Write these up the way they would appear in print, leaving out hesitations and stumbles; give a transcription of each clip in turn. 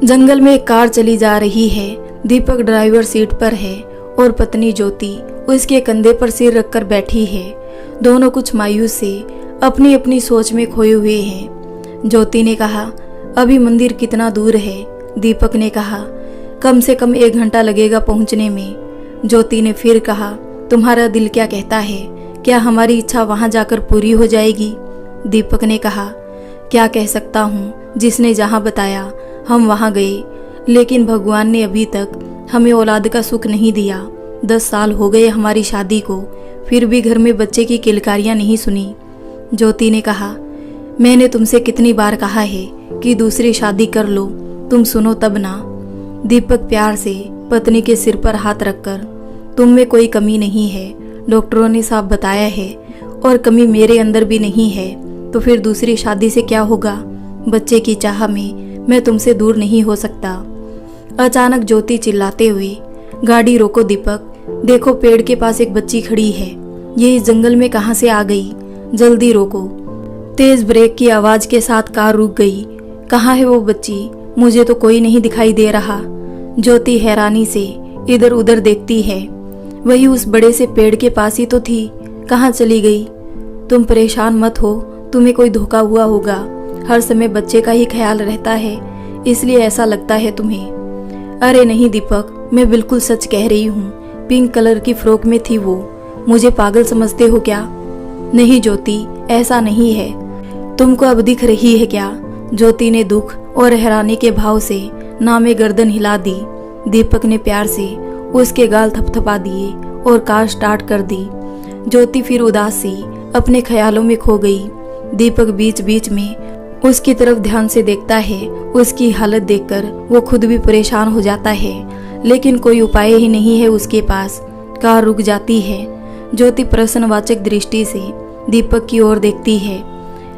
जंगल में एक कार चली जा रही है। दीपक ड्राइवर सीट पर है और पत्नी ज्योति उसके कंधे पर सिर रखकर बैठी है। दोनों कुछ मायूस से अपनी अपनी सोच में खोए हुए हैं। ज्योति ने कहा, अभी मंदिर कितना दूर है? दीपक ने कहा, कम से कम 1 घंटा लगेगा पहुंचने में। ज्योति ने फिर कहा, तुम्हारा दिल क्या कहता है? क्या हमारी इच्छा वहां जाकर पूरी हो जाएगी? दीपक ने कहा, क्या कह सकता हूँ, जिसने जहाँ बताया हम वहाँ गए, लेकिन भगवान ने अभी तक हमें औलाद का सुख नहीं दिया। 10 साल हो गए हमारी शादी को, फिर भी घर में बच्चे की किलकारियाँ नहीं सुनी। ज्योति ने कहा, मैंने तुमसे कितनी बार कहा है कि दूसरी शादी कर लो, तुम सुनो तब ना। दीपक प्यार से पत्नी के सिर पर हाथ रखकर, तुम में कोई कमी नहीं है, डॉक्टरों ने साफ बताया है, और कमी मेरे अंदर भी नहीं है, तो फिर दूसरी शादी से क्या होगा? बच्चे की चाह में मैं तुमसे दूर नहीं हो सकता। अचानक ज्योति चिल्लाते हुए, गाड़ी रोको दीपक, देखो पेड़ के पास एक बच्ची खड़ी है, ये इस जंगल में कहाँ से आ गई? जल्दी रोको। तेज ब्रेक की आवाज के साथ कार रुक गई। कहाँ है वो बच्ची? मुझे तो कोई नहीं दिखाई दे रहा। ज्योति हैरानी से इधर उधर देखती है। वही उस बड़े से पेड़ के पास ही तो थी, कहाँ चली गई? तुम परेशान मत हो, तुम्हें कोई धोखा हुआ होगा। हर समय बच्चे का ही ख्याल रहता है, इसलिए ऐसा लगता है तुम्हें। अरे नहीं दीपक, मैं बिल्कुल सच कह रही हूँ। पिंक कलर की फ्रॉक में थी वो। मुझे पागल समझते हो क्या? नहीं ज्योति, ऐसा नहीं है। तुमको अब दिख रही है क्या? ज्योति ने दुख और हैरानी के भाव से नामे गर्दन हिला दी। दीपक ने प्यार से उसके गाल थपथपा दिए और कार स्टार्ट कर दी। ज्योति फिर उदास सी अपने ख्यालों में खो गई। दीपक बीच बीच में उसकी तरफ ध्यान से देखता है। उसकी हालत देखकर वो खुद भी परेशान हो जाता है, लेकिन कोई उपाय ही नहीं है उसके पास। कार रुक जाती है। ज्योति प्रश्नवाचक दृष्टि से दीपक की ओर देखती है।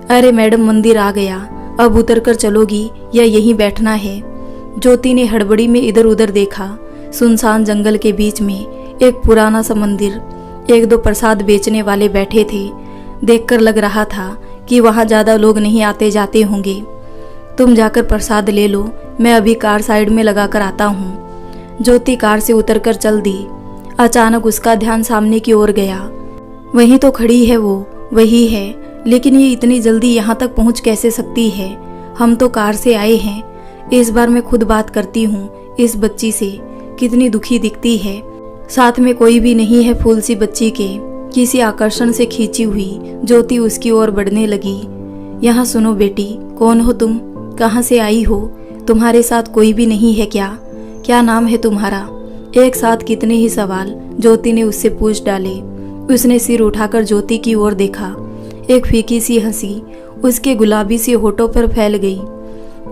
अरे मैडम, मंदिर आ गया, अब उतर कर चलोगी या यहीं बैठना है? ज्योति ने हड़बड़ी में इधर उधर देखा। सुनसान जंगल के बीच में एक पुराना सा मंदिर, 1-2 प्रसाद बेचने वाले बैठे थे। देखकर लग रहा था कि वहाँ ज़्यादा लोग नहीं आते जाते होंगे। तुम जाकर प्रसाद ले लो, मैं अभी कार साइड में लगा कर आता हूँ। ज्योति कार से उतरकर चल दी। अचानक उसका ध्यान सामने की ओर गया। वहीं तो खड़ी है वो, वही है, लेकिन ये इतनी जल्दी यहाँ तक पहुँच कैसे सकती है? हम तो कार से आए हैं। इस बार मैं खुद बात करती हूँ इस बच्ची से। कितनी दुखी दिखती है, साथ में कोई भी नहीं है फूल सी बच्ची के। किसी आकर्षण से खींची हुई ज्योति उसकी ओर बढ़ने लगी। यहाँ सुनो बेटी, कौन हो तुम? कहाँ से आई हो? तुम्हारे साथ कोई भी नहीं है क्या? क्या नाम है तुम्हारा? एक साथ कितने ही सवाल ज्योति ने उससे पूछ डाले। उसने सिर उठाकर ज्योति की ओर देखा। एक फीकी सी हंसी उसके गुलाबी सी होठों पर फैल गई।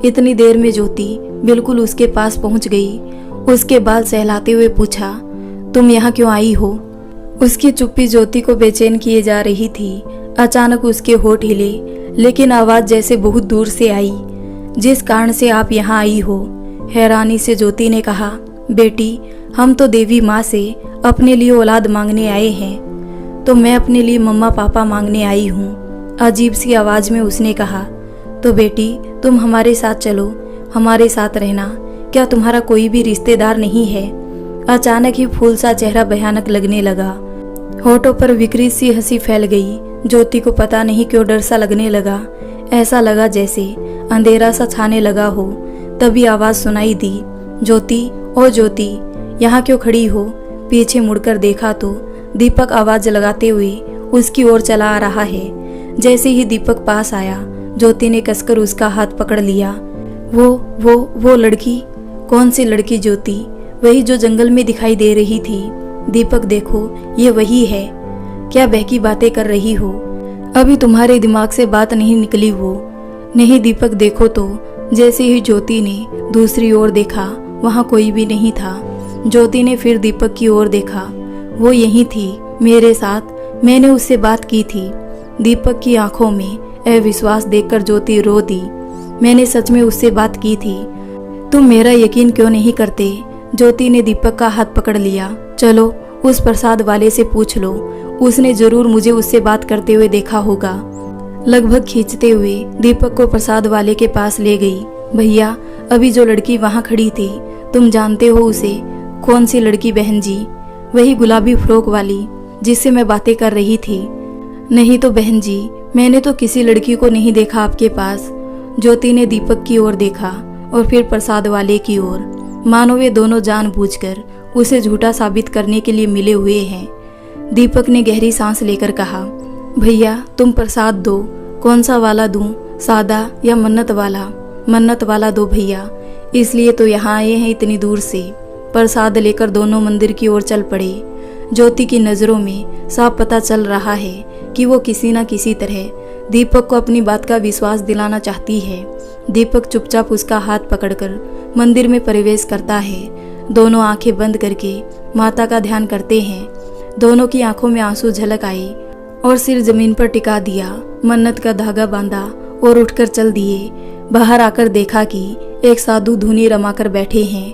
इतनी देर में ज्योति बिल्कुल उसके पास पहुंच गई। उसके बाल सहलाते हुए पूछा, तुम यहाँ क्यों आई हो? उसकी चुप्पी ज्योति को बेचैन किए जा रही थी। अचानक उसके होठ हिले, लेकिन आवाज जैसे बहुत दूर से आई। जिस कारण से आप यहाँ आई हो? हैरानी से ज्योति ने कहा, बेटी, हम तो देवी माँ से अपने लिए औलाद मांगने आए हैं। तो मैं अपने लिए मम्मा पापा मांगने आई हूँ। अजीब सी आवाज में उसने कहा, तो बेटी तुम हमारे साथ चलो, हमारे साथ रहना। क्या तुम्हारा कोई भी रिश्तेदार नहीं है? अचानक ही फूल सा चेहरा भयानक लगने लगा। होठों पर विकृत सी हंसी फैल गई। ज्योति को पता नहीं क्यों डर सा लगने लगा। ऐसा लगा जैसे अंधेरा सा छाने लगा हो। तभी आवाज सुनाई दी, ज्योति, ओ ज्योति, यहाँ क्यों खड़ी हो? पीछे मुड़कर देखा तो दीपक आवाज लगाते हुए उसकी ओर चला आ रहा है। जैसे ही दीपक पास आया, ज्योति ने कसकर उसका हाथ पकड़ लिया। वो लड़की? कौन सी लड़की ज्योति? वही जो जंगल में दिखाई दे रही थी। दीपक देखो, ये वही है। क्या बहकी बातें कर रही हो? अभी तुम्हारे दिमाग से बात नहीं निकली वो? नहीं दीपक, देखो तो। जैसे ही ज्योति ने दूसरी ओर देखा, वहाँ कोई भी नहीं था। ज्योति ने फिर दीपक की ओर देखा। वो यहीं थी मेरे साथ, मैंने उससे बात की थी। दीपक की आंखों में अविश्वास देखकर ज्योति रो दी। मैंने सच में उससे बात की थी। तुम मेरा यकीन क्यों नहीं करते? ज्योति ने दीपक का हाथ पकड़ लिया। चलो उस प्रसाद वाले से पूछ लो, उसने जरूर मुझे उससे बात करते हुए देखा होगा। लगभग खींचते हुए दीपक को प्रसाद वाले के पास ले गई। भैया, अभी जो लड़की वहाँ खड़ी थी, तुम जानते हो उसे? कौन सी लड़की बहन जी? वही गुलाबी फ्रॉक वाली जिससे मैं बातें कर रही थी। नहीं तो बहन जी, मैंने तो किसी लड़की को नहीं देखा आपके पास। ज्योति ने दीपक की ओर देखा और फिर प्रसाद वाले की ओर, मानो वे दोनों जानबूझकर उसे झूठा साबित करने के लिए मिले हुए हैं। दीपक ने गहरी सांस लेकर कहा, भैया तुम प्रसाद दो। कौन सा वाला दूं, सादा या मन्नत वाला? मन्नत वाला दो भैया, इसलिए तो यहाँ आए हैं इतनी दूर से। प्रसाद लेकर दोनों मंदिर की ओर चल पड़े। ज्योति की नज़रों में साफ पता चल रहा है कि वो किसी न किसी तरह दीपक को अपनी बात का विश्वास दिलाना चाहती है। दीपक चुपचाप उसका हाथ पकड़कर मंदिर में प्रवेश करता है। दोनों आंखें बंद करके माता का ध्यान करते हैं। दोनों की आंखों में आंसू झलक आए और सिर जमीन पर टिका दिया, मन्नत का धागा बांधा और उठकर चल दिए। बाहर आकर देखा कि एक साधु धुनी रमाकर बैठे हैं।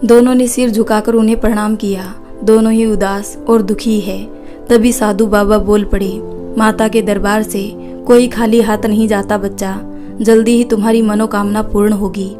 दोनों ने सिर झुकाकर उन्हें प्रणाम किया। दोनों ही उदास और दुखी है। तभी साधु बाबा बोल पड़े, माता के दरबार से कोई खाली हाथ नहीं जाता बच्चा, जल्दी ही तुम्हारी मनोकामना पूर्ण होगी।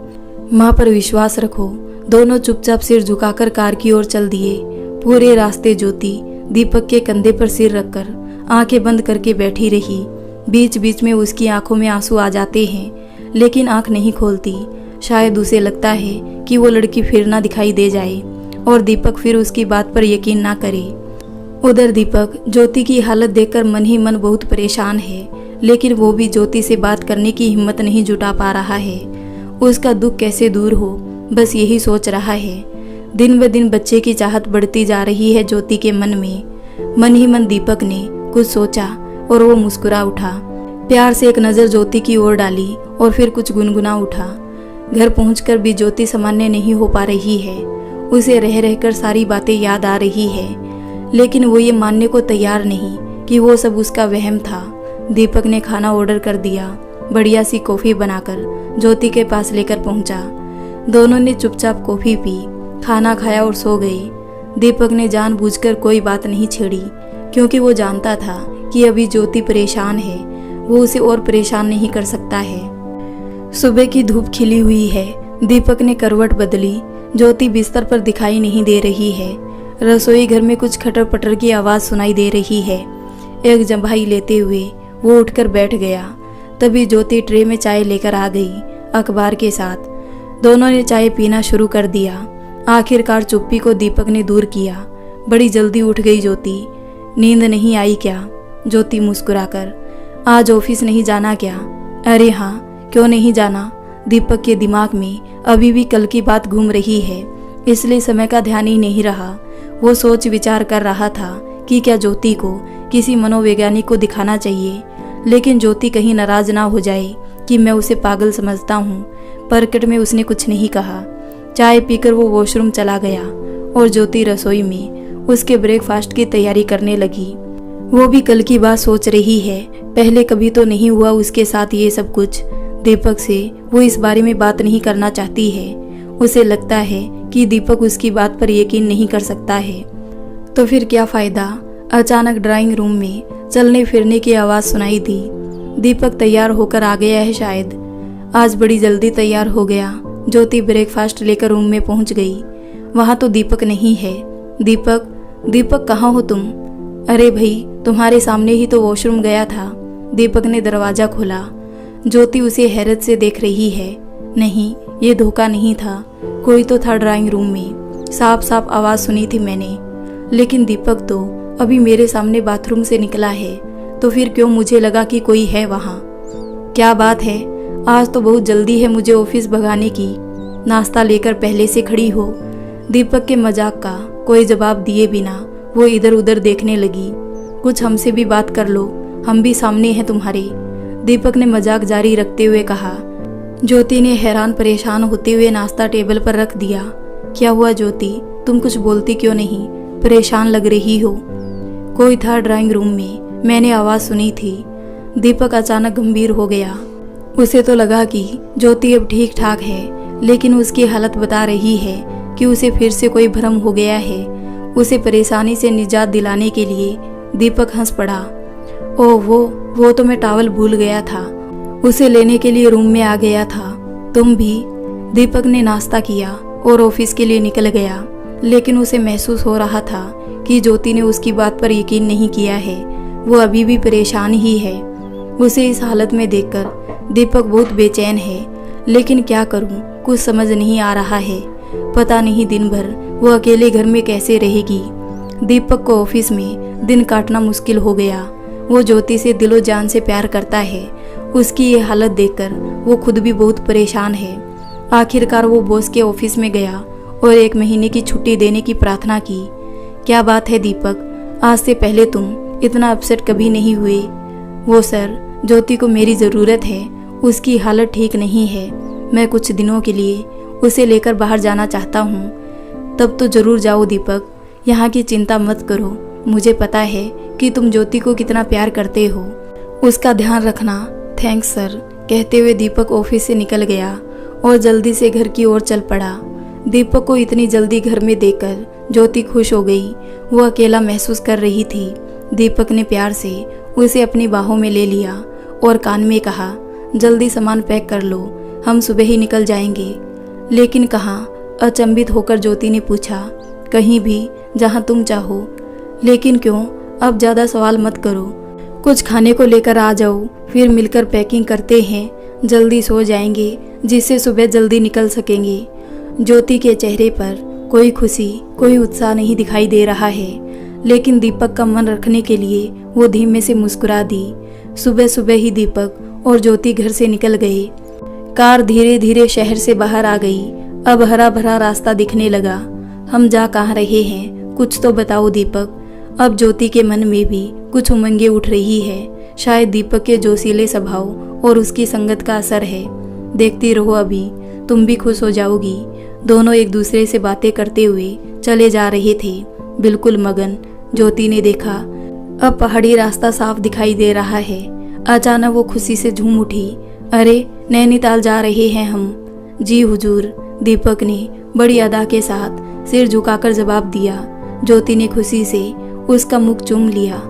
माँ पर विश्वास रखो। दोनों चुपचाप सिर झुकाकर कार की ओर चल दिए। पूरे रास्ते ज्योति दीपक के कंधे पर सिर रखकर आंखें बंद करके बैठी रही। बीच बीच में उसकी आंखों में आंसू आ जाते हैं, लेकिन आंख नहीं खोलती। शायद उसे लगता है कि वो लड़की फिर ना दिखाई दे जाए और दीपक फिर उसकी बात पर यकीन ना करे। उधर दीपक ज्योति की हालत देखकर मन ही मन बहुत परेशान है, लेकिन वो भी ज्योति से बात करने की हिम्मत नहीं जुटा पा रहा है। उसका दुख कैसे दूर हो, बस यही सोच रहा है। दिन ब दिन बच्चे की चाहत बढ़ती जा रही है ज्योति के मन में। मन ही मन दीपक ने कुछ सोचा और वो मुस्कुरा उठा। प्यार से एक नज़र ज्योति की ओर डाली और फिर कुछ गुनगुना उठा। घर पहुंचकर भी ज्योति सामान्य नहीं हो पा रही है। उसे रह रहकर सारी बातें याद आ रही है, लेकिन वो ये मानने को तैयार नहीं कि वो सब उसका वहम था। दीपक ने खाना ऑर्डर कर दिया। बढ़िया सी कॉफ़ी बनाकर ज्योति के पास लेकर पहुंचा। दोनों ने चुपचाप कॉफ़ी पी, खाना खाया और सो गए। दीपक ने जानबूझकर कोई बात नहीं छेड़ी, क्योंकि वो जानता था कि अभी ज्योति परेशान है। वो उसे और परेशान नहीं कर सकता है। सुबह की धूप खिली हुई है। दीपक ने करवट बदली। ज्योति बिस्तर पर दिखाई नहीं दे रही है। रसोई घर में कुछ खटर पटर की आवाज़ सुनाई दे रही है। एक जम्भाई लेते हुए वो उठकर बैठ गया। तभी ज्योति ट्रे में चाय लेकर आ गई, अखबार के साथ। दोनों ने चाय पीना शुरू कर दिया। आखिरकार चुप्पी को दीपक ने दूर किया। बड़ी जल्दी उठ गई ज्योति। नींद नहीं आई क्या? ज्योति मुस्कुराकर, आज ऑफिस नहीं जाना क्या? अरे हाँ, क्यों नहीं जाना? दीपक के दिमाग में अभी भी कल की बात घूम रही है, इसलिए समय का ध्यान ही नहीं रहा। वो सोच विचार कर रहा था कि क्या ज्योति को किसी मनोवैज्ञानिक को दिखाना चाहिए, लेकिन ज्योति कहीं नाराज ना हो जाए कि मैं उसे पागल समझता हूँ। प्रकट में उसने कुछ नहीं कहा। चाय पीकर वो वॉशरूम चला गया और ज्योति रसोई में उसके ब्रेकफास्ट की तैयारी करने लगी। वो भी कल की बात सोच रही है। पहले कभी तो नहीं हुआ उसके साथ ये सब कुछ। दीपक से वो इस बारे में बात नहीं करना चाहती है। उसे लगता है कि दीपक उसकी बात पर यकीन नहीं कर सकता है। तो फिर क्या फ़ायदा। अचानक ड्राइंग रूम में चलने फिरने की आवाज़ सुनाई दी। दीपक तैयार होकर आ गया है शायद। आज बड़ी जल्दी तैयार हो गया। ज्योति ब्रेकफास्ट लेकर रूम में पहुंच गई। वहाँ तो दीपक नहीं है। दीपक कहाँ हो तुम? अरे भाई, तुम्हारे सामने ही तो वॉशरूम गया था। दीपक ने दरवाज़ा खोला। ज्योति उसे हैरत से देख रही है। नहीं, ये धोखा नहीं था। कोई तो था ड्राइंग रूम में। साफ साफ आवाज़ सुनी थी मैंने। लेकिन दीपक तो अभी मेरे सामने बाथरूम से निकला है, तो फिर क्यों मुझे लगा कि कोई है वहाँ? क्या बात है, आज तो बहुत जल्दी है मुझे ऑफिस भगाने की। नाश्ता लेकर पहले से खड़ी हो। दीपक के मजाक का कोई जवाब दिए बिना वो इधर उधर देखने लगी। कुछ हमसे भी बात कर लो, हम भी सामने हैं तुम्हारे। दीपक ने मजाक जारी रखते हुए कहा। ज्योति ने हैरान परेशान होते हुए नाश्ता टेबल पर रख दिया। क्या हुआ ज्योति, तुम कुछ बोलती क्यों नहीं? परेशान लग रही हो। कोई था ड्राइंग रूम में, मैंने आवाज़ सुनी थी। दीपक अचानक गंभीर हो गया। उसे तो लगा कि ज्योति अब ठीक ठाक है, लेकिन उसकी हालत बता रही है कि उसे फिर से कोई भ्रम हो गया है। उसे परेशानी से निजात दिलाने के लिए दीपक हंस पड़ा। ओह वो तो मैं टॉवल भूल गया था, उसे लेने के लिए रूम में आ गया था। तुम भी? दीपक ने नाश्ता किया और ऑफिस के लिए निकल गया, लेकिन उसे महसूस हो रहा था कि ज्योति ने उसकी बात पर यकीन नहीं किया है। वो अभी भी परेशान ही है। उसे इस हालत में देखकर दीपक बहुत बेचैन है, लेकिन क्या करूं, कुछ समझ नहीं आ रहा है। पता नहीं दिन भर वो अकेले घर में कैसे रहेगी। दीपक को ऑफिस में दिन काटना मुश्किल हो गया। वो ज्योति से दिलो जान से प्यार करता है। उसकी ये हालत देखकर वो खुद भी बहुत परेशान है। आखिरकार वो बॉस के ऑफिस में गया और 1 महीने की छुट्टी देने की प्रार्थना की। क्या बात है दीपक, आज से पहले तुम इतना अपसेट कभी नहीं हुए। वो सर, ज्योति को मेरी ज़रूरत है, उसकी हालत ठीक नहीं है। मैं कुछ दिनों के लिए उसे लेकर बाहर जाना चाहता हूँ। तब तो ज़रूर जाओ दीपक, यहाँ की चिंता मत करो। मुझे पता है कि तुम ज्योति को कितना प्यार करते हो, उसका ध्यान रखना। थैंक्स सर, कहते हुए दीपक ऑफिस से निकल गया और जल्दी से घर की ओर चल पड़ा। दीपक को इतनी जल्दी घर में देखकर ज्योति खुश हो गई। वो अकेला महसूस कर रही थी। दीपक ने प्यार से उसे अपनी बाहों में ले लिया और कान में कहा, जल्दी सामान पैक कर लो, हम सुबह ही निकल जाएंगे। लेकिन कहाँ? अचंभित होकर ज्योति ने पूछा। कहीं भी, जहाँ तुम चाहो। लेकिन क्यों? अब ज़्यादा सवाल मत करो, कुछ खाने को लेकर आ जाओ, फिर मिलकर पैकिंग करते हैं। जल्दी सो जाएंगे जिससे सुबह जल्दी निकल सकेंगे। ज्योति के चेहरे पर कोई खुशी, कोई उत्साह नहीं दिखाई दे रहा है, लेकिन दीपक का मन रखने के लिए वो धीमे से मुस्कुरा दी। सुबह सुबह ही दीपक और ज्योति घर से निकल गए। कार धीरे धीरे शहर से बाहर आ गई। अब हरा भरा रास्ता दिखने लगा। हम जा कहाँ रहे हैं, कुछ तो बताओ दीपक। अब ज्योति के मन में भी कुछ उमंगे उठ रही है। शायद दीपक के जोशीले स्वभाव और उसकी संगत का असर है। देखती रहो, अभी तुम भी खुश हो जाओगी। दोनों एक दूसरे से बातें करते हुए चले जा रहे थे, बिल्कुल मगन। ज्योति ने देखा अब पहाड़ी रास्ता साफ दिखाई दे रहा है। अचानक वो खुशी से झूम उठी। अरे, नैनीताल जा रहे हैं हम। जी हुजूर, दीपक ने बड़ी अदा के साथ सिर झुकाकर जवाब दिया। ज्योति ने खुशी से उसका मुख चूम लिया।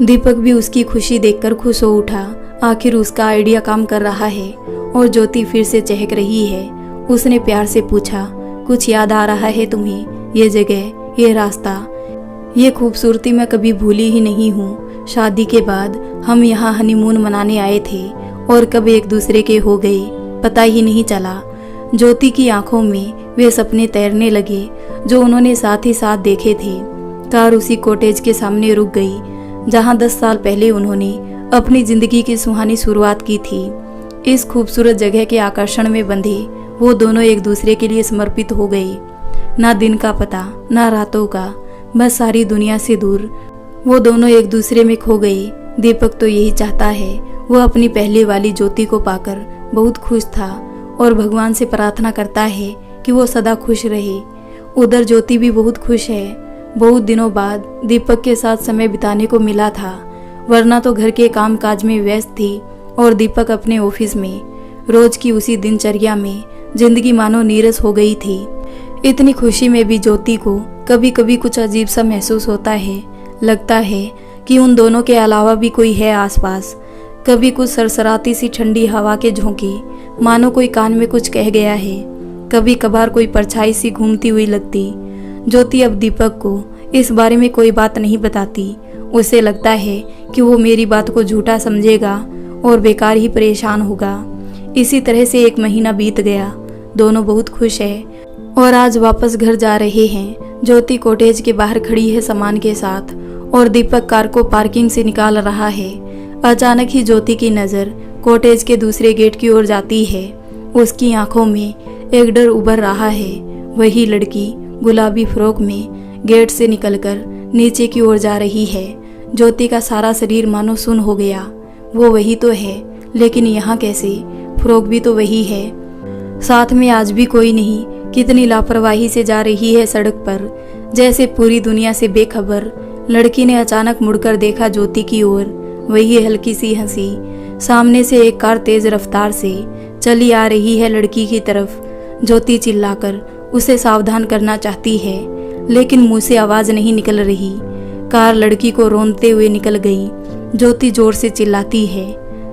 दीपक भी उसकी खुशी देखकर खुश हो उठा। आखिर उसका आइडिया काम कर रहा है और ज्योति फिर से चहक रही है। उसने प्यार से पूछा, कुछ याद आ रहा है तुम्हें? ये जगह, ये रास्ता, ये खूबसूरती मैं कभी भूली ही नहीं हूँ। शादी के बाद हम यहाँ हनीमून मनाने आए थे और कब एक दूसरे के हो गए, पता ही नहीं चला। ज्योति की आंखों में वे सपने तैरने लगे जो उन्होंने साथ ही साथ देखे थे। कार उसी कॉटेज के सामने रुक गई जहां 10 साल पहले उन्होंने अपनी जिंदगी की सुहानी शुरुआत की थी। इस खूबसूरत जगह के आकर्षण में बंधे वो दोनों एक दूसरे के लिए समर्पित हो गए। ना दिन का पता, ना रातों का, बस सारी दुनिया से दूर वो दोनों एक दूसरे में खो गए। दीपक तो यही चाहता है। वो अपनी पहले वाली ज्योति को पाकर बहुत खुश था और भगवान से प्रार्थना करता है कि वो सदा खुश रहे। उधर ज्योति भी बहुत खुश है। बहुत दिनों बाद दीपक के साथ समय बिताने को मिला था, वरना तो घर के काम काज में व्यस्त थी और दीपक अपने ऑफिस में। रोज की उसी दिनचर्या में जिंदगी मानो नीरस हो गई थी। इतनी खुशी में भी ज्योति को कभी कभी कुछ अजीब सा महसूस होता है। लगता है कि उन दोनों के अलावा भी कोई है आसपास। कभी कुछ सरसराती सी ठंडी हवा के झोंके, मानो कोई कान में कुछ कह गया है। कभी कभार कोई परछाई सी घूमती हुई लगती। ज्योति अब दीपक को इस बारे में कोई बात नहीं बताती। उसे लगता है कि वो मेरी बात को झूठा समझेगा और बेकार ही परेशान होगा। इसी तरह से 1 महीना बीत गया। दोनों बहुत खुश है और आज वापस घर जा रहे हैं। ज्योति कॉटेज के बाहर खड़ी है सामान के साथ और दीपक कार को पार्किंग से निकाल रहा है। अचानक ही ज्योति की नज़र कॉटेज के दूसरे गेट की ओर जाती है। उसकी आंखों में एक डर उभर रहा है। वही लड़की गुलाबी फ्रॉक में गेट से निकलकर नीचे की ओर जा रही है। ज्योति का सारा शरीर मानो सुन्न हो गया। वो वही तो है, लेकिन यहाँ कैसे? फ्रॉक भी तो वही है, साथ में आज भी कोई नहीं। कितनी लापरवाही से जा रही है सड़क पर, जैसे पूरी दुनिया से बेखबर। लड़की ने अचानक मुड़कर देखा ज्योति की ओर। वही हल्की सी हंसी। सामने से एक कार तेज रफ्तार से चली आ रही है लड़की की तरफ। ज्योति चिल्लाकर उसे सावधान करना चाहती है, लेकिन मुंह से आवाज नहीं निकल रही। कार लड़की को रौंदते हुए निकल गई। ज्योति जोर से चिल्लाती है,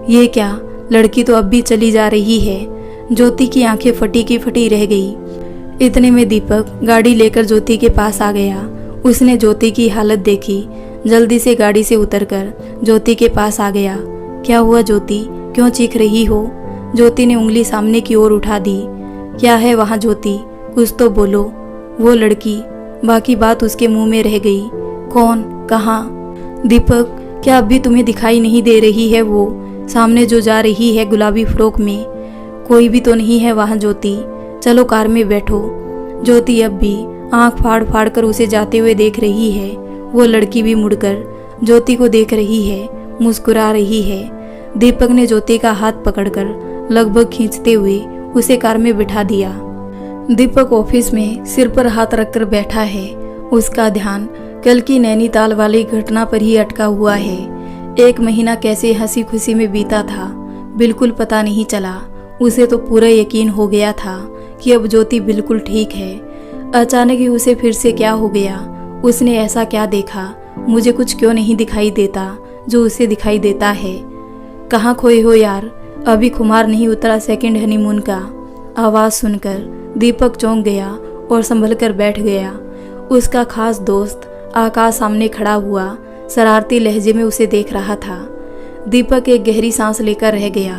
ये क्या? लड़की तो अब भी चली जा रही है। ज्योति की आंखें फटी की फटी रह गई। इतने में दीपक गाड़ी लेकर ज्योति के पास आ गया। उसने ज्योति की हालत देखी, जल्दी से गाड़ी से उतरकर ज्योति के पास आ गया। क्या हुआ ज्योति, क्यों चीख रही हो? ज्योति ने उंगली सामने की ओर उठा दी। क्या है वहाँ ज्योति, कुछ तो बोलो। वो लड़की, बाकी बात उसके मुंह में रह गई। कौन, कहाँ? दीपक, क्या अब भी तुम्हें दिखाई नहीं दे रही है वो सामने जो जा रही है गुलाबी फ्रॉक में? कोई भी तो नहीं है वहाँ ज्योति, चलो कार में बैठो। ज्योति अब भी आंख फाड़ फाड़ कर उसे जाते हुए देख रही है। वो लड़की भी मुड़कर ज्योति को देख रही है, मुस्कुरा रही है। दीपक ने ज्योति का हाथ पकड़कर लगभग खींचते हुए उसे कार में बिठा दिया। दीपक ऑफिस में सिर पर हाथ रखकर बैठा है। उसका ध्यान कल की नैनीताल वाली घटना पर ही अटका हुआ है। 1 महीना कैसे हंसी खुशी में बीता था, बिल्कुल पता नहीं चला। उसे तो पूरा यकीन हो गया था कि अब ज्योति बिल्कुल ठीक है। अचानक ही उसे फिर से क्या हो गया? उसने ऐसा क्या देखा? मुझे कुछ क्यों नहीं दिखाई देता जो उसे दिखाई देता है? कहाँ खोए हो यार, अभी खुमार नहीं उतरा सेकंड हनीमून का? आवाज़ सुनकर दीपक चौंक गया और संभल कर बैठ गया। उसका खास दोस्त आकाश सामने खड़ा हुआ शरारती लहजे में उसे देख रहा था। दीपक एक गहरी सांस लेकर रह गया।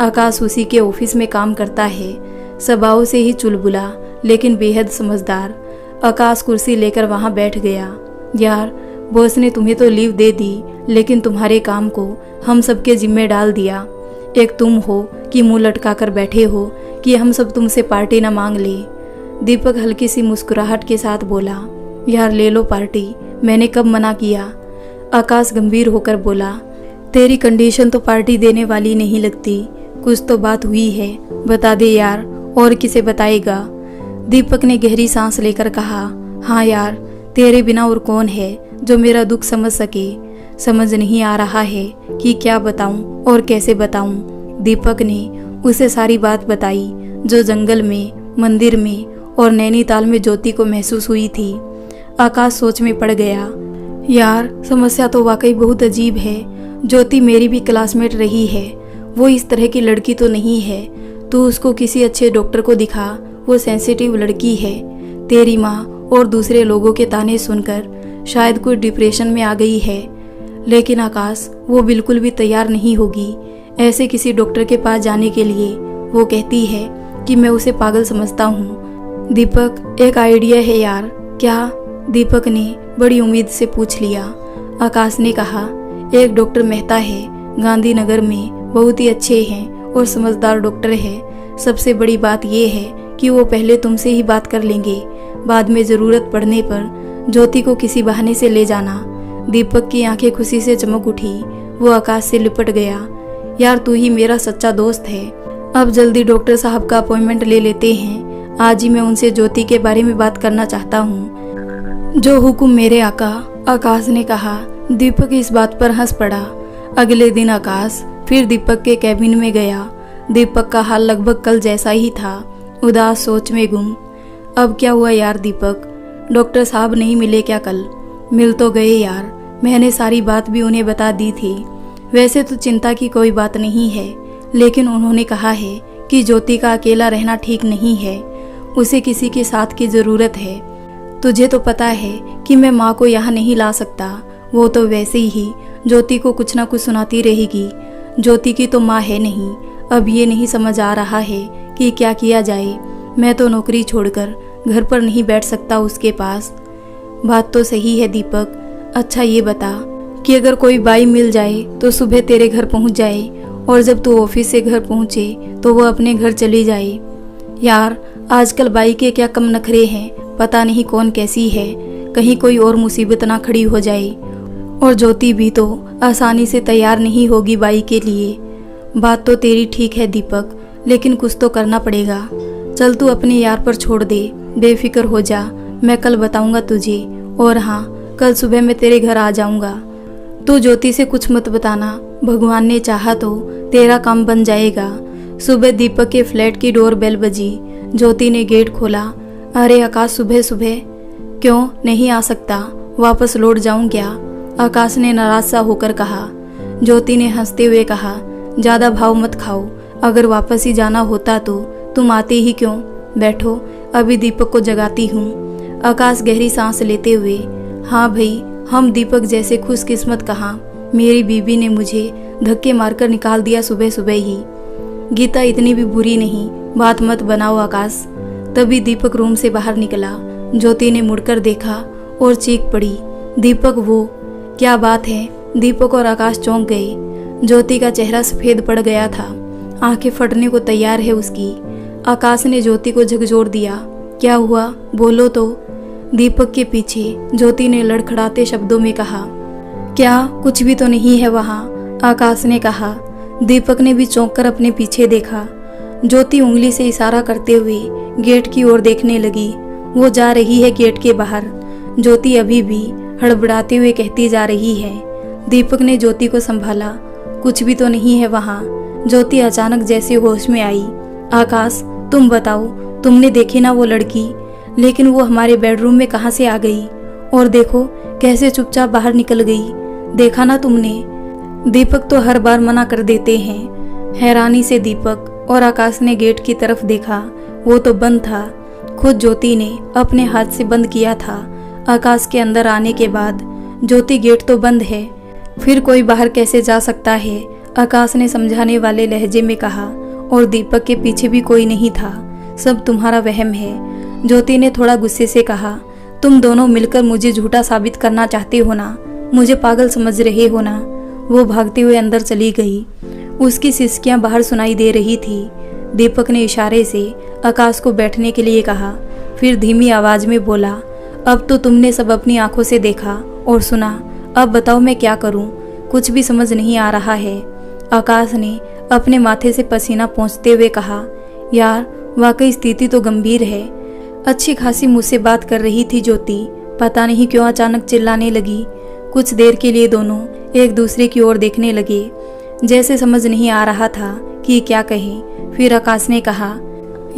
आकाश उसी के ऑफिस में काम करता है, स्वभाव से ही चुलबुला लेकिन बेहद समझदार। आकाश कुर्सी लेकर वहां बैठ गया। यार, बॉस ने तुम्हें तो लीव दे दी, लेकिन तुम्हारे काम को हम सबके जिम्मे डाल दिया। एक तुम हो कि मुंह लटका कर बैठे हो कि हम सब तुमसे पार्टी ना मांग ले। दीपक हल्की सी मुस्कुराहट के साथ बोला, यार ले लो पार्टी, मैंने कब मना किया? आकाश गंभीर होकर बोला, तेरी कंडीशन तो पार्टी देने वाली नहीं लगती। कुछ तो बात हुई है, बता दे यार, और किसे बताएगा? दीपक ने गहरी सांस लेकर कहा, हाँ यार, तेरे बिना और कौन है जो मेरा दुख समझ सके? समझ नहीं आ रहा है कि क्या बताऊं और कैसे बताऊं। दीपक ने उसे सारी बात बताई जो जंगल में, मंदिर में और नैनीताल में ज्योति को महसूस हुई थी। आकाश सोच में पड़ गया। यार, समस्या तो वाकई बहुत अजीब है। ज्योति मेरी भी क्लासमेट रही है, वो इस तरह की लड़की तो नहीं है। तू उसको किसी अच्छे डॉक्टर को दिखा, वो सेंसिटिव लड़की है। तेरी माँ और दूसरे लोगों के ताने सुनकर शायद कोई डिप्रेशन में आ गई है। लेकिन आकाश, वो बिल्कुल भी तैयार नहीं होगी ऐसे किसी डॉक्टर के पास जाने के लिए। वो कहती है कि मैं उसे पागल समझता हूँ। दीपक, एक आइडिया है यार। क्या? दीपक ने बड़ी उम्मीद से पूछ लिया। आकाश ने कहा, एक डॉक्टर मेहता है गांधीनगर में, बहुत ही अच्छे हैं और समझदार डॉक्टर है। सबसे बड़ी बात यह है कि वो पहले तुमसे ही बात कर लेंगे, बाद में ज़रूरत पड़ने पर ज्योति को किसी बहाने से ले जाना। दीपक की आंखें खुशी से चमक उठी। वो आकाश से लिपट गया। यार, तू ही मेरा सच्चा दोस्त है। अब जल्दी डॉक्टर साहब का अपॉइंटमेंट ले लेते हैं। आज ही मैं उनसे ज्योति के बारे में बात करना चाहता हूँ। जो हुक्म मेरे आका, आकाश ने कहा। दीपक इस बात पर हंस पड़ा। अगले दिन आकाश फिर दीपक के कैबिन में गया। दीपक का हाल लगभग कल जैसा ही था, उदास सोच में गुम। अब क्या हुआ यार दीपक, डॉक्टर साहब नहीं मिले क्या कल? मिल तो गए यार, मैंने सारी बात भी उन्हें बता दी थी। वैसे तो चिंता की कोई बात नहीं है, लेकिन उन्होंने कहा है कि ज्योति का अकेला रहना ठीक नहीं है, उसे किसी के साथ की ज़रूरत है। तुझे तो पता है कि मैं माँ को यहाँ नहीं ला सकता। वो तो वैसे ही ज्योति को कुछ ना कुछ सुनाती रहेगी। ज्योति की तो माँ है नहीं। अब ये नहीं समझ आ रहा है कि क्या किया जाए। मैं तो नौकरी छोड़कर घर पर नहीं बैठ सकता उसके पास। बात तो सही है दीपक। अच्छा ये बता कि अगर कोई बाई मिल जाए तो सुबह तेरे घर पहुंच जाए, और जब तू ऑफिस से घर पहुंचे तो वो अपने घर चली जाए। यार, आजकल बाई के क्या कम नखरे हैं, पता नहीं कौन कैसी है, कहीं कोई और मुसीबत ना खड़ी हो जाए। और ज्योति भी तो आसानी से तैयार नहीं होगी बाई के लिए। बात तो तेरी ठीक है दीपक, लेकिन कुछ तो करना पड़ेगा। चल तू अपने यार पर छोड़ दे, बेफिक्र हो जा, मैं कल बताऊंगा तुझे। और हाँ, कल सुबह मैं तेरे घर आ जाऊंगा। तू ज्योति से कुछ मत बताना, भगवान ने चाहा तो तेरा काम बन जाएगा। सुबह दीपक के फ्लैट की डोर बेल बजी। ज्योति ने गेट खोला। अरे आकाश, सुबह सुबह क्यों नहीं आ सकता? वापस लौट जाऊं क्या? आकाश ने नाराज सा होकर कहा। ज्योति ने हंसते हुए कहा, ज़्यादा भाव मत खाओ, अगर वापस ही जाना होता तो तुम आते ही क्यों? बैठो, अभी दीपक को जगाती हूँ। आकाश गहरी सांस लेते हुए, हाँ भाई, हम दीपक जैसे खुशकिस्मत कहाँ। मेरी बीबी ने मुझे धक्के मारकर निकाल दिया सुबह सुबह ही। गीता इतनी भी बुरी नहीं, बात मत बनाओ आकाश। तभी दीपक रूम से बाहर निकला। ज्योति ने मुड़कर देखा और चीख पड़ी, दीपक वो क्या बात है? दीपक और आकाश चौंक गए। ज्योति का चेहरा सफेद पड़ गया था, आंखें फटने को तैयार है उसकी। आकाश ने ज्योति को झकझोर दिया, क्या हुआ? बोलो तो। दीपक के पीछे ज्योति ने लड़खड़ाते शब्दों में कहा, क्या कुछ भी तो नहीं है वहाँ? आकाश ने कहा। दीपक ने भी चौंक कर अपने पीछे देखा। ज्योति उंगली से इशारा करते हुए गेट की ओर देखने लगी। वो जा रही है गेट के बाहर। ज्योति अभी भी हड़बड़ाते हुए कहती जा रही है। दीपक ने ज्योति को संभाला, कुछ भी तो नहीं है वहाँ। ज्योति अचानक जैसे होश में आई, आकाश तुम बताओ, तुमने देखी ना वो लड़की? लेकिन वो हमारे बेडरूम में कहाँ से आ गई? और देखो कैसे चुपचाप बाहर निकल गई, देखा ना तुमने? दीपक तो हर बार मना कर देते हैं। हैरानी से दीपक और आकाश ने गेट की तरफ देखा, वो तो बंद था। खुद ज्योति ने अपने हाथ से बंद किया था। आकाश के अंदर आने के बाद, ज्योति गेट तो बंद है, फिर कोई बाहर कैसे जा सकता है? आकाश ने समझाने वाले लहजे में कहा। और दीपक के पीछे भी कोई नहीं था, सब तुम्हारा वहम है। ज्योति ने थोड़ा गुस्से से कहा, तुम दोनों मिलकर मुझे झूठा साबित करना चाहते हो ना, मुझे पागल समझ रहे हो ना। वो भागते हुए अंदर चली गई। उसकी सिसकियां बाहर सुनाई दे रही थी। दीपक ने इशारे से आकाश को बैठने के लिए कहा, फिर धीमी आवाज में बोला, अब तो तुमने सब अपनी आंखों से देखा और सुना, अब बताओ मैं क्या करूं? कुछ भी समझ नहीं आ रहा है। आकाश ने अपने माथे से पसीना पोंछते हुए कहा, यार वाकई स्थिति तो गंभीर है। अच्छी खासी मुझसे बात कर रही थी ज्योति, पता नहीं क्यों अचानक चिल्लाने लगी। कुछ देर के लिए दोनों एक दूसरे की ओर देखने लगे, जैसे समझ नहीं आ रहा था कि क्या कहें। फिर आकाश ने कहा,